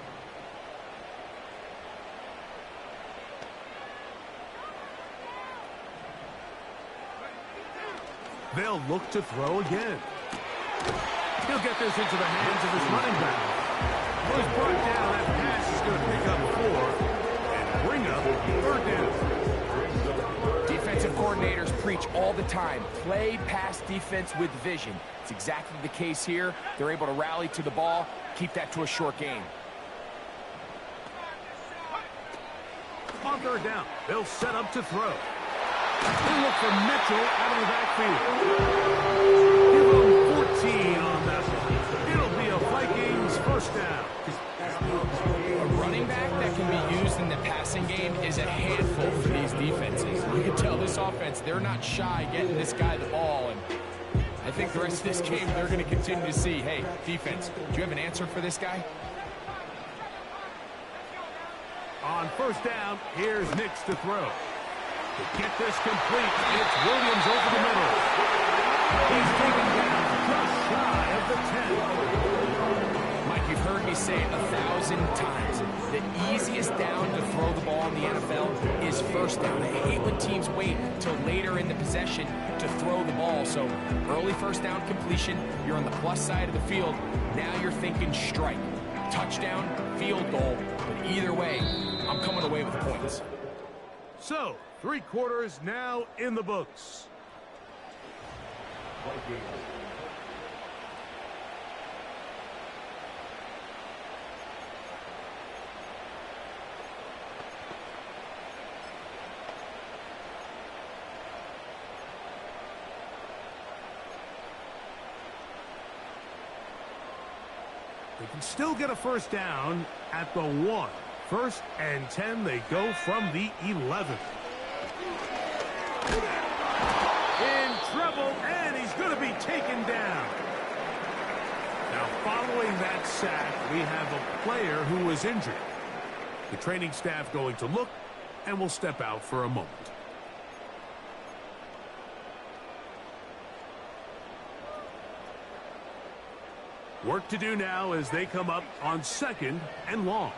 They'll look to throw again. He'll get this into the hands of his running back. Was brought down. That pass is going to pick up 4 and bring up 3rd down. Defensive coordinators preach all the time, play pass defense with vision. It's exactly the case here. They're able to rally to the ball, keep that to a short game. On 3rd down, they'll set up to throw. They'll look for Mitchell out of the backfield. Give him 14 on that one. It'll be a Vikings first down. A running back that can be used in the passing game is a handful for these defenses. You can tell this offense, they're not shy getting this guy the ball. And I think the rest of this game, they're going to continue to see, hey, defense, do you have an answer for this guy? On first down, here's Nix to throw. To get this complete, it's Williams over the middle. He's taken down just shy of the 10. Mike, you've heard me say it 1,000 times. The easiest down to throw the ball in the NFL is first down. I hate when teams wait till later in the possession to throw the ball. So early first down completion, you're on the plus side of the field. Now you're thinking strike. Touchdown, field goal. But either way, I'm coming away with points. So, 3 quarters now in the books. They can still get a first down at the 1. First and 10, they go from the 11. In trouble, and he's going to be taken down. Now, following that sack, we have a player who was injured. The training staff going to look and will step out for a moment. Work to do now as they come up on 2nd and long.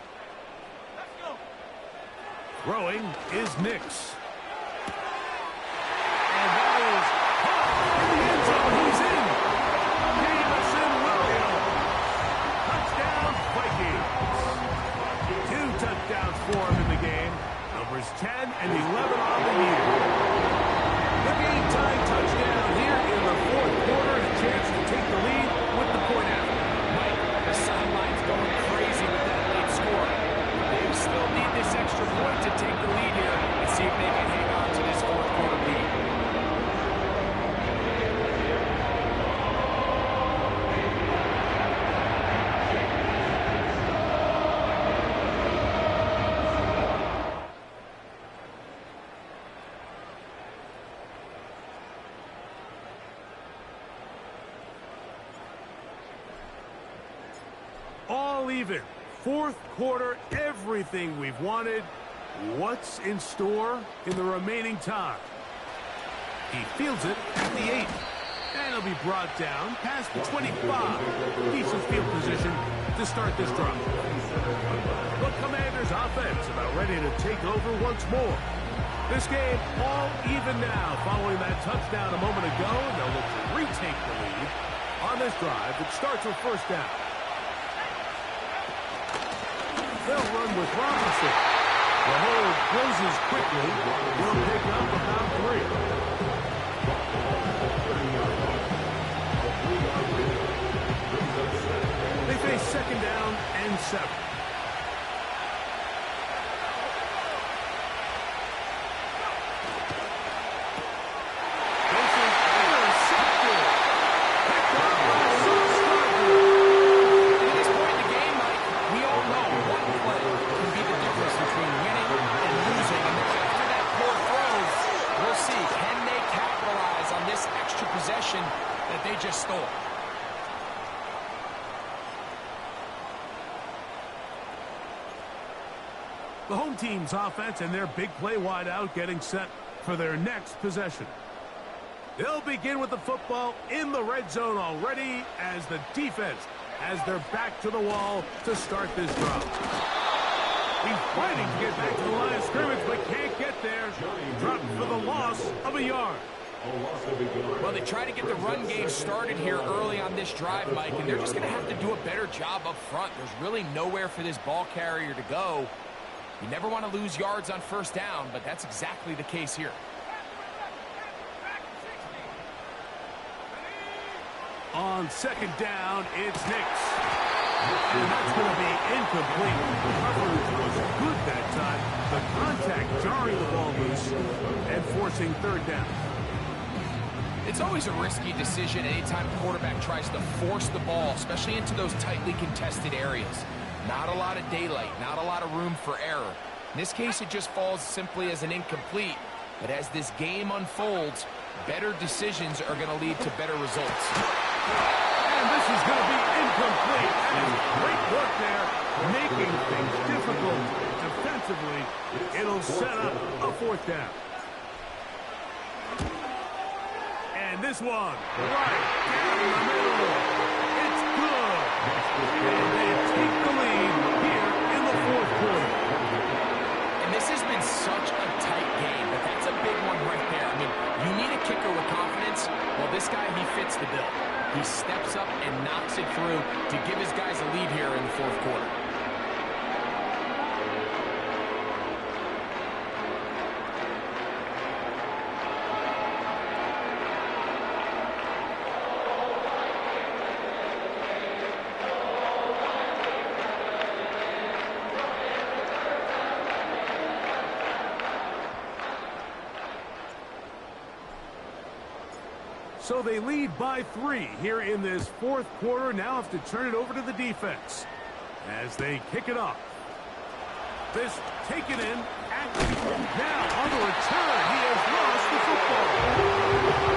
Throwing is Nix. And that is in the end zone. He's in. Jameson Williams. Touchdown, Vikings. 2 touchdowns for him in the game. Numbers 10 and 11 on the year. The game-time touchdown here in the 4th quarter. A chance to take the lead with the point after. Mike, the sideline's going crazy with that late score. They still need this extra point to take the lead here and see if they can hang on to this 4th quarter lead. All even. 4th quarter, everything we've wanted. What's in store in the remaining time? He fields it at the 8. And he'll be brought down past the 25. Decent field position to start this drive. The Commanders' offense about ready to take over once more. This game all even now following that touchdown a moment ago. And they'll look to retake the lead on this drive that starts with first down. They'll run with Robinson. The hold closes quickly. They'll pick up about 3. They face 2nd down and 7. That they just stole. The home team's offense and their big play wideout getting set for their next possession. They'll begin with the football in the red zone already as the defense has their back to the wall to start this drive. He's fighting to get back to the line of scrimmage but can't get there. Dropped for the loss of a yard. Well, they try to get the run game started here early on this drive, Mike, and they're just going to have to do a better job up front. There's really nowhere for this ball carrier to go. You never want to lose yards on first down, but that's exactly the case here. On 2nd down, it's Nix. And that's going to be incomplete. The coverage was good that time. The contact jarring the ball loose and forcing 3rd down. It's always a risky decision anytime a quarterback tries to force the ball, especially into those tightly contested areas. Not a lot of daylight, not a lot of room for error. In this case, it just falls simply as an incomplete. But as this game unfolds, better decisions are going to lead to better results. And this is going to be incomplete. That is great work there, making things difficult defensively. It'll set up a fourth down. And this one, right down the middle. It's good. And they take the lead here in the fourth quarter. And this has been such a tight game, but that's a big one right there. I mean, you need a kicker with confidence. Well, this guy, he fits the bill. He steps up and knocks it through to give his guys a lead here in the fourth quarter. So they lead by 3 here in this fourth quarter. Now have to turn it over to the defense as they kick it off. This taken in. Now on the return, he has lost the football.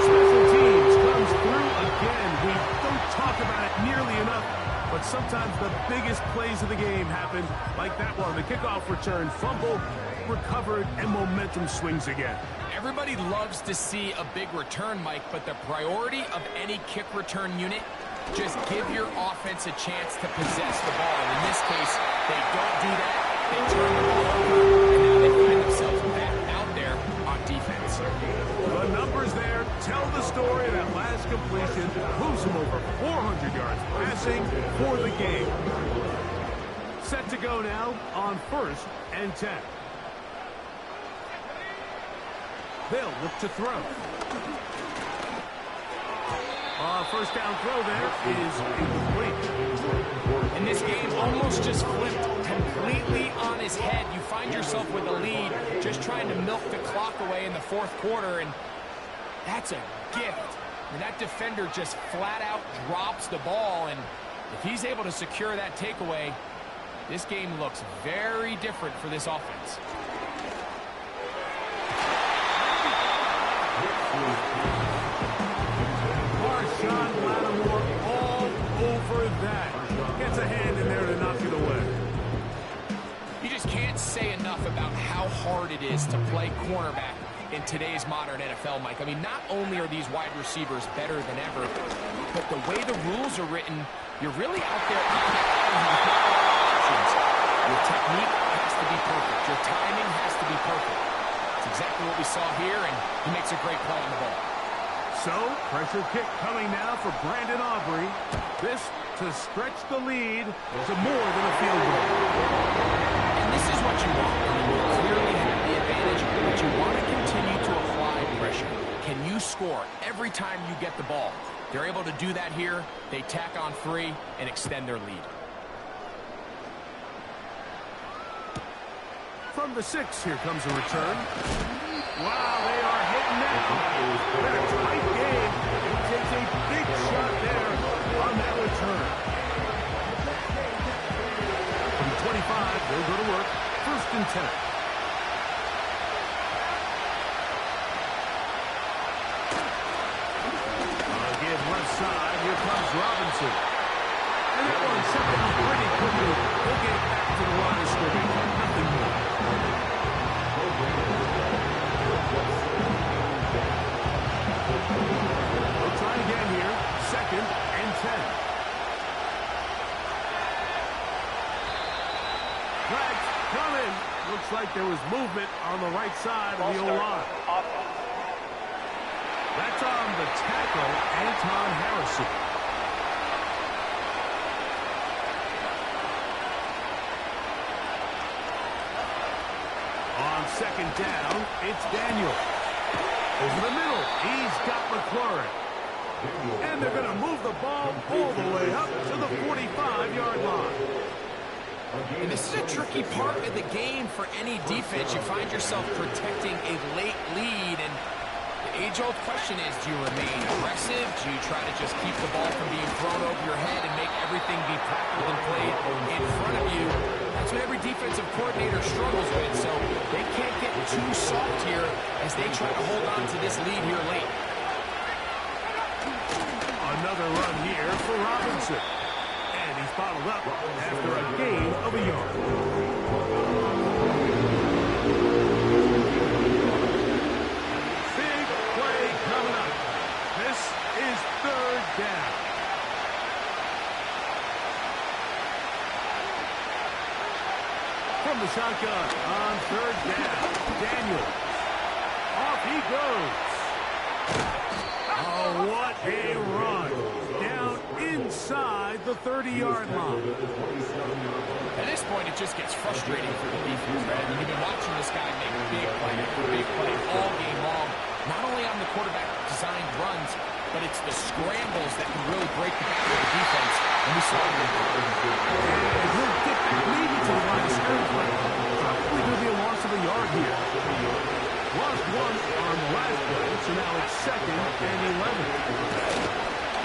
Special teams comes through again. We don't talk about it nearly enough, but sometimes the biggest plays of the game happen like that one. The kickoff return, fumble, recovered, and momentum swings again. Everybody loves to see a big return, Mike, but the priority of any kick return unit, just give your offense a chance to possess the ball. And in this case, they don't do that. They turn the ball over, and now they find themselves back out there on defense. The numbers there tell the story. That last completion moves them over 400 yards passing for the game. Set to go now on 1st and 10. They'll look to throw. First down throw there is incomplete. And this game almost just flipped completely on his head. You find yourself with a lead, just trying to milk the clock away in the fourth quarter, and that's a gift. And that defender just flat out drops the ball, and if he's able to secure that takeaway, this game looks very different for this offense. Marshawn Lattimore all over that. Gets a hand in there to knock it away. You just can't say enough about how hard it is to play cornerback in today's modern NFL, Mike. I mean, not only are these wide receivers better than ever, but the way the rules are written, you're really out there on the options. Your technique has to be perfect. Your timing has to be perfect. It's exactly what we saw here, and he makes a great play on the ball. So, pressure kick coming now for Brandon Aubrey. This to stretch the lead to more than a field goal. And this is what you want. I mean, you clearly have the advantage, but you want to continue to apply pressure. Can you score every time you get the ball? They're able to do that here. They tack on 3 and extend their lead. From the 6, here comes a return. Wow, they are hitting now. Been a tight game. He takes a big shot there on that return. From 25, they'll go to work. 1st and 10. Again, left side. Here comes Robinson. And that one set down pretty quickly. They'll get it back to the line of scrimmage. Nothing more. We'll try again here. 2nd and 10. Flags coming. Looks like there was movement on the right side of the O-line. That's on the tackle, Anton Harrison. On 2nd down, it's Daniel. Over the middle, he's got McLaurin. And they're going to move the ball all the way up to the 45-yard line. And this is a tricky part of the game for any defense. You find yourself protecting a late lead, and the age-old question is, do you remain aggressive? Do you try to just keep the ball from being thrown over your head and make everything be tackled and played in front of you? That's what every defensive coordinator struggles with, so they can't get too soft here as they try to hold on to this lead here late. a run here for Robinson. And he's bottled up after a gain of a yard. Big play coming up. This is third down. From the shotgun on third down, Daniels. Off he goes. Oh, what a run. Down inside the 30-yard line. At this point, it just gets frustrating for the defense, right? I mean, you've been watching this guy make big play all game long, not only on the quarterback-designed runs, but it's the scrambles that can really break the back of the defense. And we saw him. And he'll get back maybe to the line of scrimmage. Probably going to be a loss of a yard here. Lost one on the last play, so now it's 2nd and 11.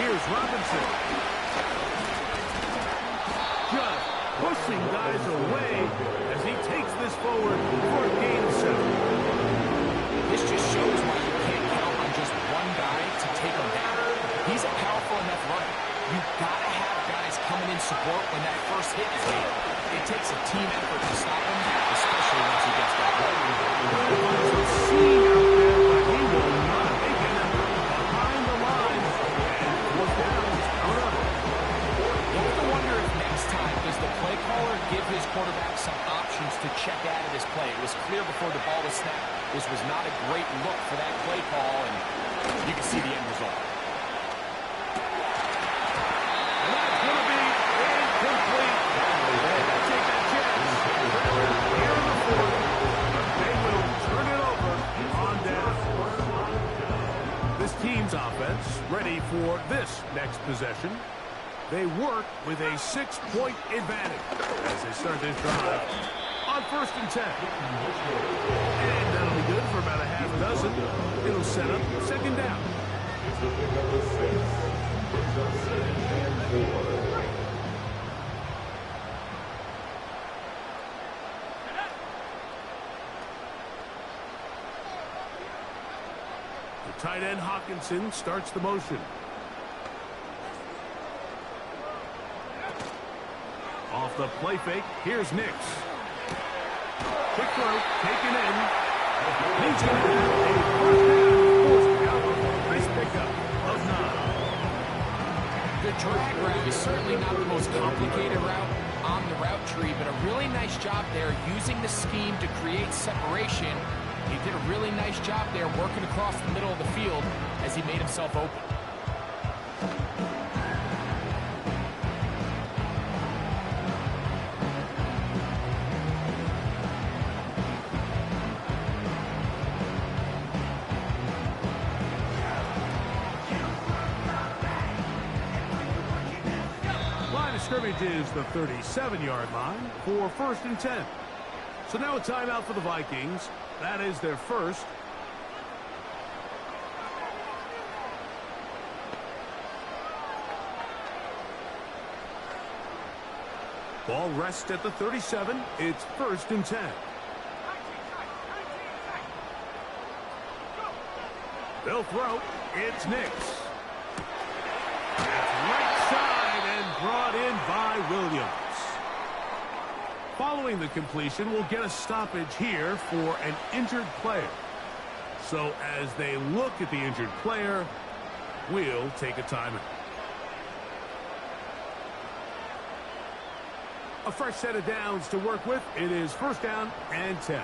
Here's Robinson. Just pushing guys away as he takes this forward for a gain of 7. This just shows why you can't count on just one guy to take him down. He's a powerful enough runner. You've got to have guys coming in support when that first hit is made. It takes a team effort to stop him, especially once he gets back. Seen out there, but he will not make it behind the line. And fourth down is coming up. You have to wonder if next time does the play caller give his quarterback some options to check out of this play. It was clear before the ball was snapped. This was not a great look for that play call, and you can see the end result. And that's going to be incomplete. They'll take that chance. Here in the fourth, but they will turn it over on down. This team's offense ready for this next possession. They work with a 6-point advantage as they start this drive on 1st and 10. And that'll be good for about a half dozen. It'll set up 2nd down. It's the pick up of 6. Brings up 2nd and 4. The tight end Hawkinson starts the motion. Off the play fake, here's Nix. Quick throw, taken in. He's going to have a first down. Forced out. Nice pickup of 9. The drag route is certainly not the most complicated route on the route tree, but a really nice job there using the scheme to create separation. He did a really nice job there working across the middle of the field as he made himself open. Scrimmage is the 37-yard line for 1st and 10. So now a timeout for the Vikings. That is their first. Ball rests at the 37. It's 1st and 10. They'll throw. It's Nix. That's right side and brought in by Williams. Following the completion, we'll get a stoppage here for an injured player. So as they look at the injured player, we'll take a timeout. A fresh set of downs to work with. It is 1st down and 10.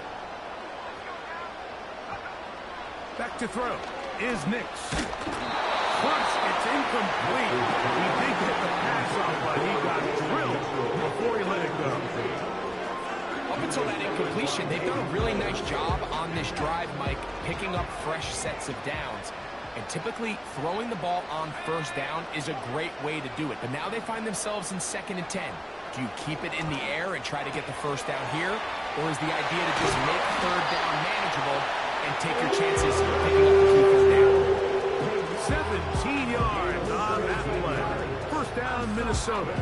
Back to throw is Nix. First, it's incomplete. He did get the pass off, but he got drilled before he let it go. Up until that incompletion, they've done a really nice job on this drive, Mike, picking up fresh sets of downs. And typically, throwing the ball on 1st down is a great way to do it. But now they find themselves in 2nd and 10. Do you keep it in the air and try to get the 1st down here? Or is the idea to just make 3rd down manageable and take your chances picking up the key 3rd down? 17 yards on that play. 1st down, Minnesota.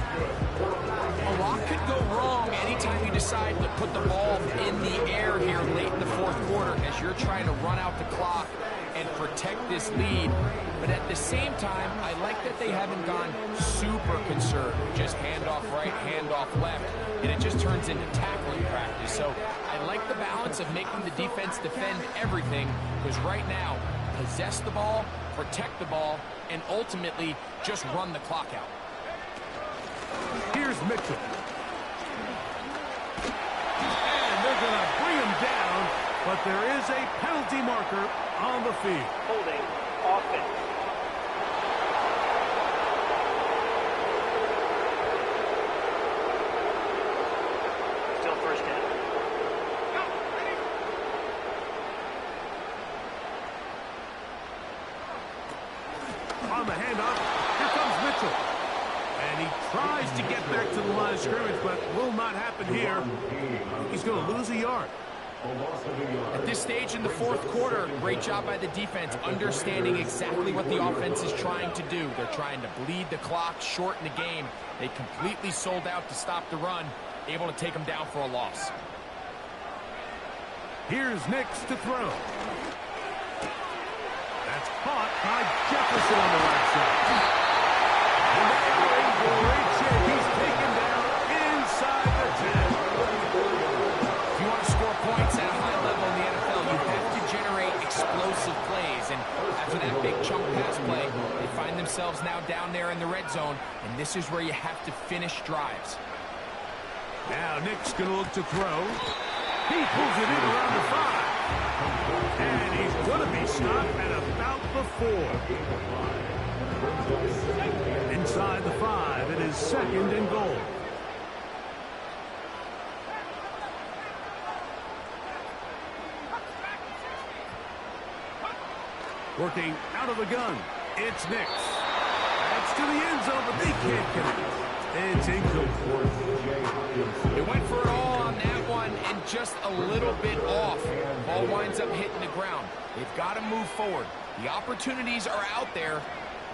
A lot could go wrong anytime you decide to put the ball in the air here late in the 4th quarter as you're trying to run out the clock and protect this lead. But at the same time, I like that they haven't gone super conservative. Just handoff right, handoff left, and it just turns into tackling practice. So I like the balance of making the defense defend everything, because right now, possess the ball, protect the ball, and ultimately just run the clock out. Here's Mitchell. And they're going to bring him down, but there is a penalty marker on the field. Holding offense. Still first down. On the handoff, here comes Mitchell. And he tries to get back to the line of scrimmage, but will not happen here. He's going to lose a yard. At this stage in the fourth quarter, great job by the defense, understanding exactly what the offense is trying to do. They're trying to bleed the clock, shorten the game. They completely sold out to stop the run, able to take them down for a loss. Here's Nix to throw. That's caught by Jefferson on the right side. And they're in great shape. He's taken down inside the 10. If you want to score points at a high level in the NFL, you have to generate explosive plays. And after that big chunk pass play, they find themselves now down there in the red zone. And this is where you have to finish drives. Now Nick's going to look to throw. He pulls it in around the 5. And he's going to be stopped at about the 4. Inside the 5, it is 2nd and goal. Working out of the gun, it's Nix. That's to the end zone, but they can't connect. It's incomplete. They went for it all on that one and just a little bit off. Ball winds up hitting the ground. They've got to move forward. The opportunities are out there.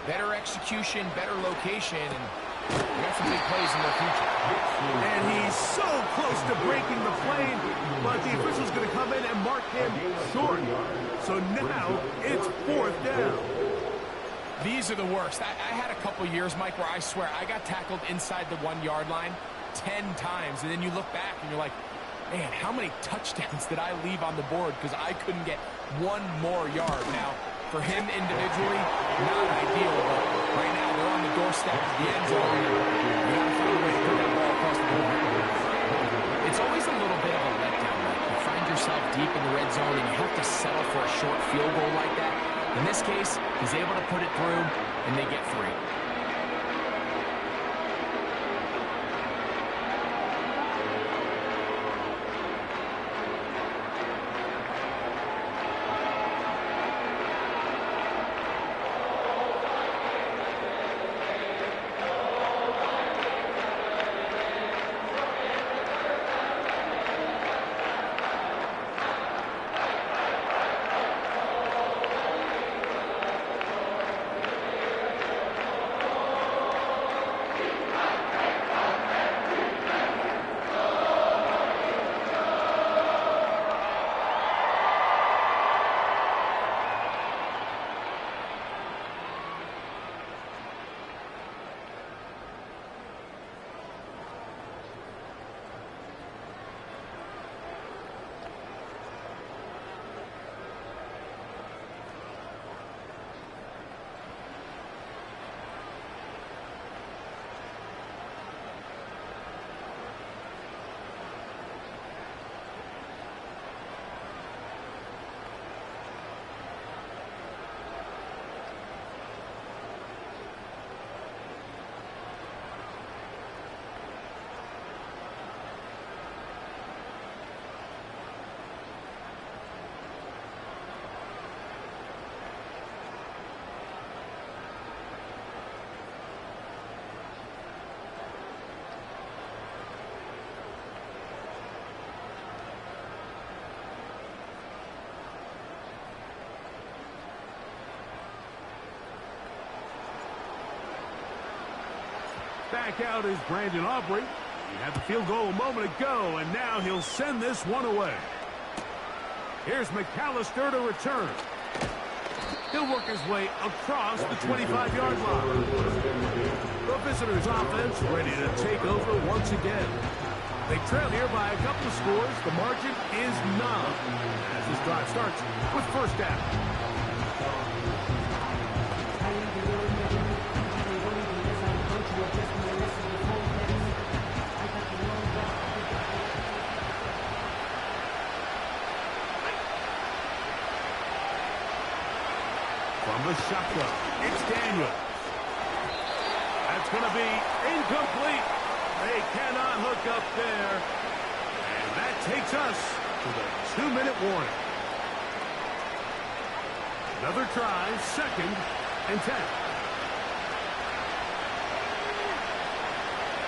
Better execution, better location, and they got some big plays in their future. And he's so close to breaking the plane, but the official's going to come in and mark him short. So now it's 4th down. These are the worst. I had a couple years, Mike, where I swear I got tackled inside the 1-yard line 10 times, and then you look back and you're like, man, how many touchdowns did I leave on the board because I couldn't get one more yard? Now, for him individually, not ideal, but right now they're on the doorstep of the end zone. You got to find a way to put that ball across the board. It's always a little bit of a letdown. Right? You find yourself deep in the red zone and you have to settle for a short field goal like that. In this case, he's able to put it through, and they get 3. Back out is Brandon Aubrey. He had the field goal a moment ago, and now he'll send this one away. Here's McAllister to return. He'll work his way across the 25-yard line. The visitors' offense ready to take over once again. They trail here by a couple of scores. The margin is 9 as this drive starts with first down. From the shotgun, it's Daniel. That's going to be incomplete. They cannot hook up there. And that takes us to the 2-minute warning. Another try, 2nd and 10.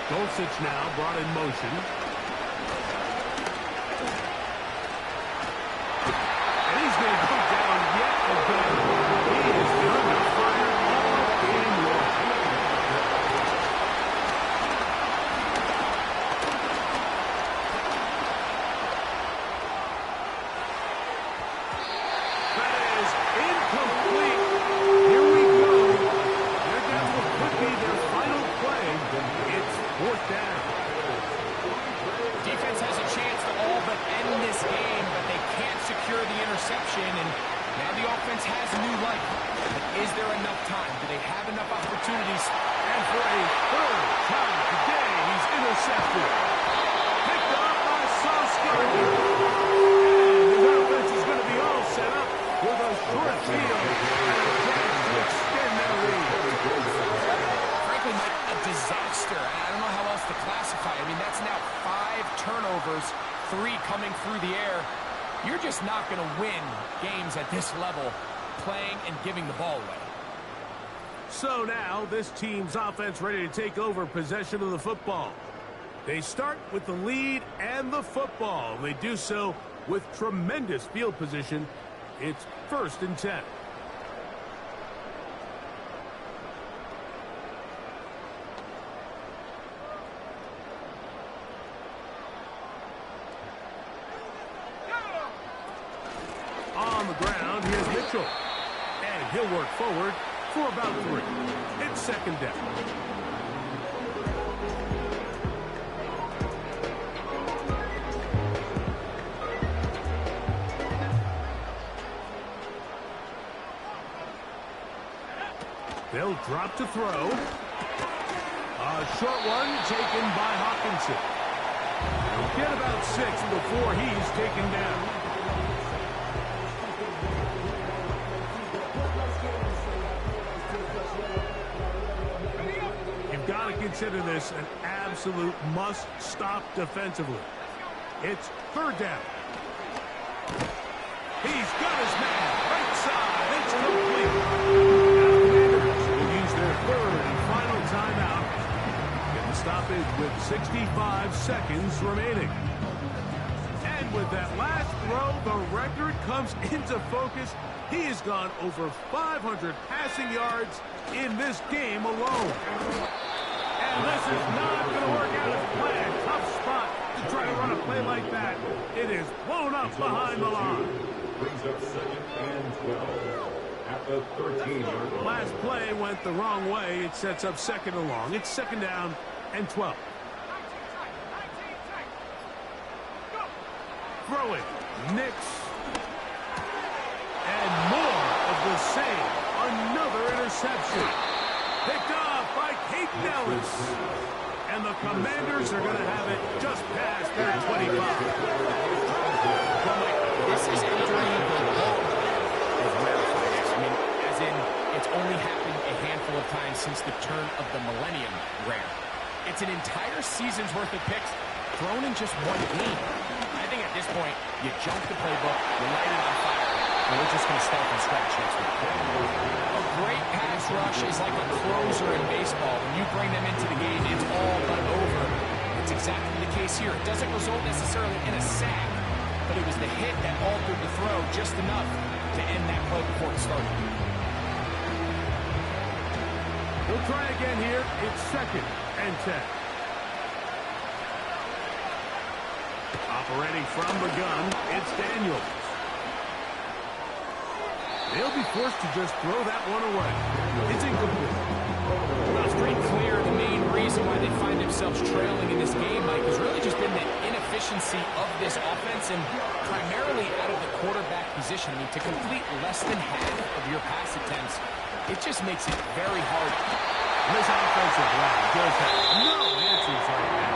Dulcich now brought in motion. And he's going to go down yet again. He has been under fire all game long. That is incomplete. Here we go. They're down to what could be their final play. It's 4th down. Defense has a chance to all but end this game, but they can't secure the interception, and now the offense has new life. But is there enough time? Do they have enough opportunities? And for a 3rd time today, he's intercepted. Picked up by Sauce Gardner. And his offense is going to be all set up with a short field and a chance to extend their lead. Frankly, Mike, a disaster. I don't know how else to classify. I mean, that's now 5 turnovers, 3 coming through the air. You're just not going to win games at this level playing and giving the ball away. So now this team's offense ready to take over possession of the football. They start with the lead and the football. They do so with tremendous field position. It's 1st and 10. On the ground, here's Mitchell. And he'll work forward for about 3. It's 2nd down. They'll drop to throw. A short one taken by Hawkinson. He'll get about 6 before he's taken down. Got to consider this an absolute must-stop defensively. It's 3rd down. He's got his man right side. It's complete. Now the Commanders will use their 3rd and final timeout. Get the stoppage with 65 seconds remaining. And with that last throw, the record comes into focus. He has gone over 500 passing yards in this game alone. And this is not going to work out as planned. Tough spot to try to run a play like that. It is blown up behind the line. Brings up 2nd and 12 at the 13-yard line. Last play went the wrong way. It sets up 2nd and long. It's 2nd down and 12. Throwing. Nix. And more of the same. Another interception. Picked off by Kate Nellis. And the Commanders are going to have it just past their 25. Well, Mike, this is entering the wall of rarefied. I mean, as in, it's only happened a handful of times since the turn of the millennium rare. It's an entire season's worth of picks thrown in just one game. I think at this point, you jump the playbook, you light it on fire, and we're just going to start from scratch next week. A great pass rush is like a closer in baseball. When you bring them into the game, it's all but over. It's exactly the case here. It doesn't result necessarily in a sack, but it was the hit that altered the throw just enough to end that play before it started. We'll try again here. It's 2nd and 10. Operating from the gun, it's Daniels. They'll be forced to just throw that one away. It's incomplete. Well, it's pretty clear the main reason why they find themselves trailing in this game, Mike, has really just been the inefficiency of this offense and primarily out of the quarterback position. I mean, to complete less than half of your pass attempts, it just makes it very hard. This offensive line does have no answers right now.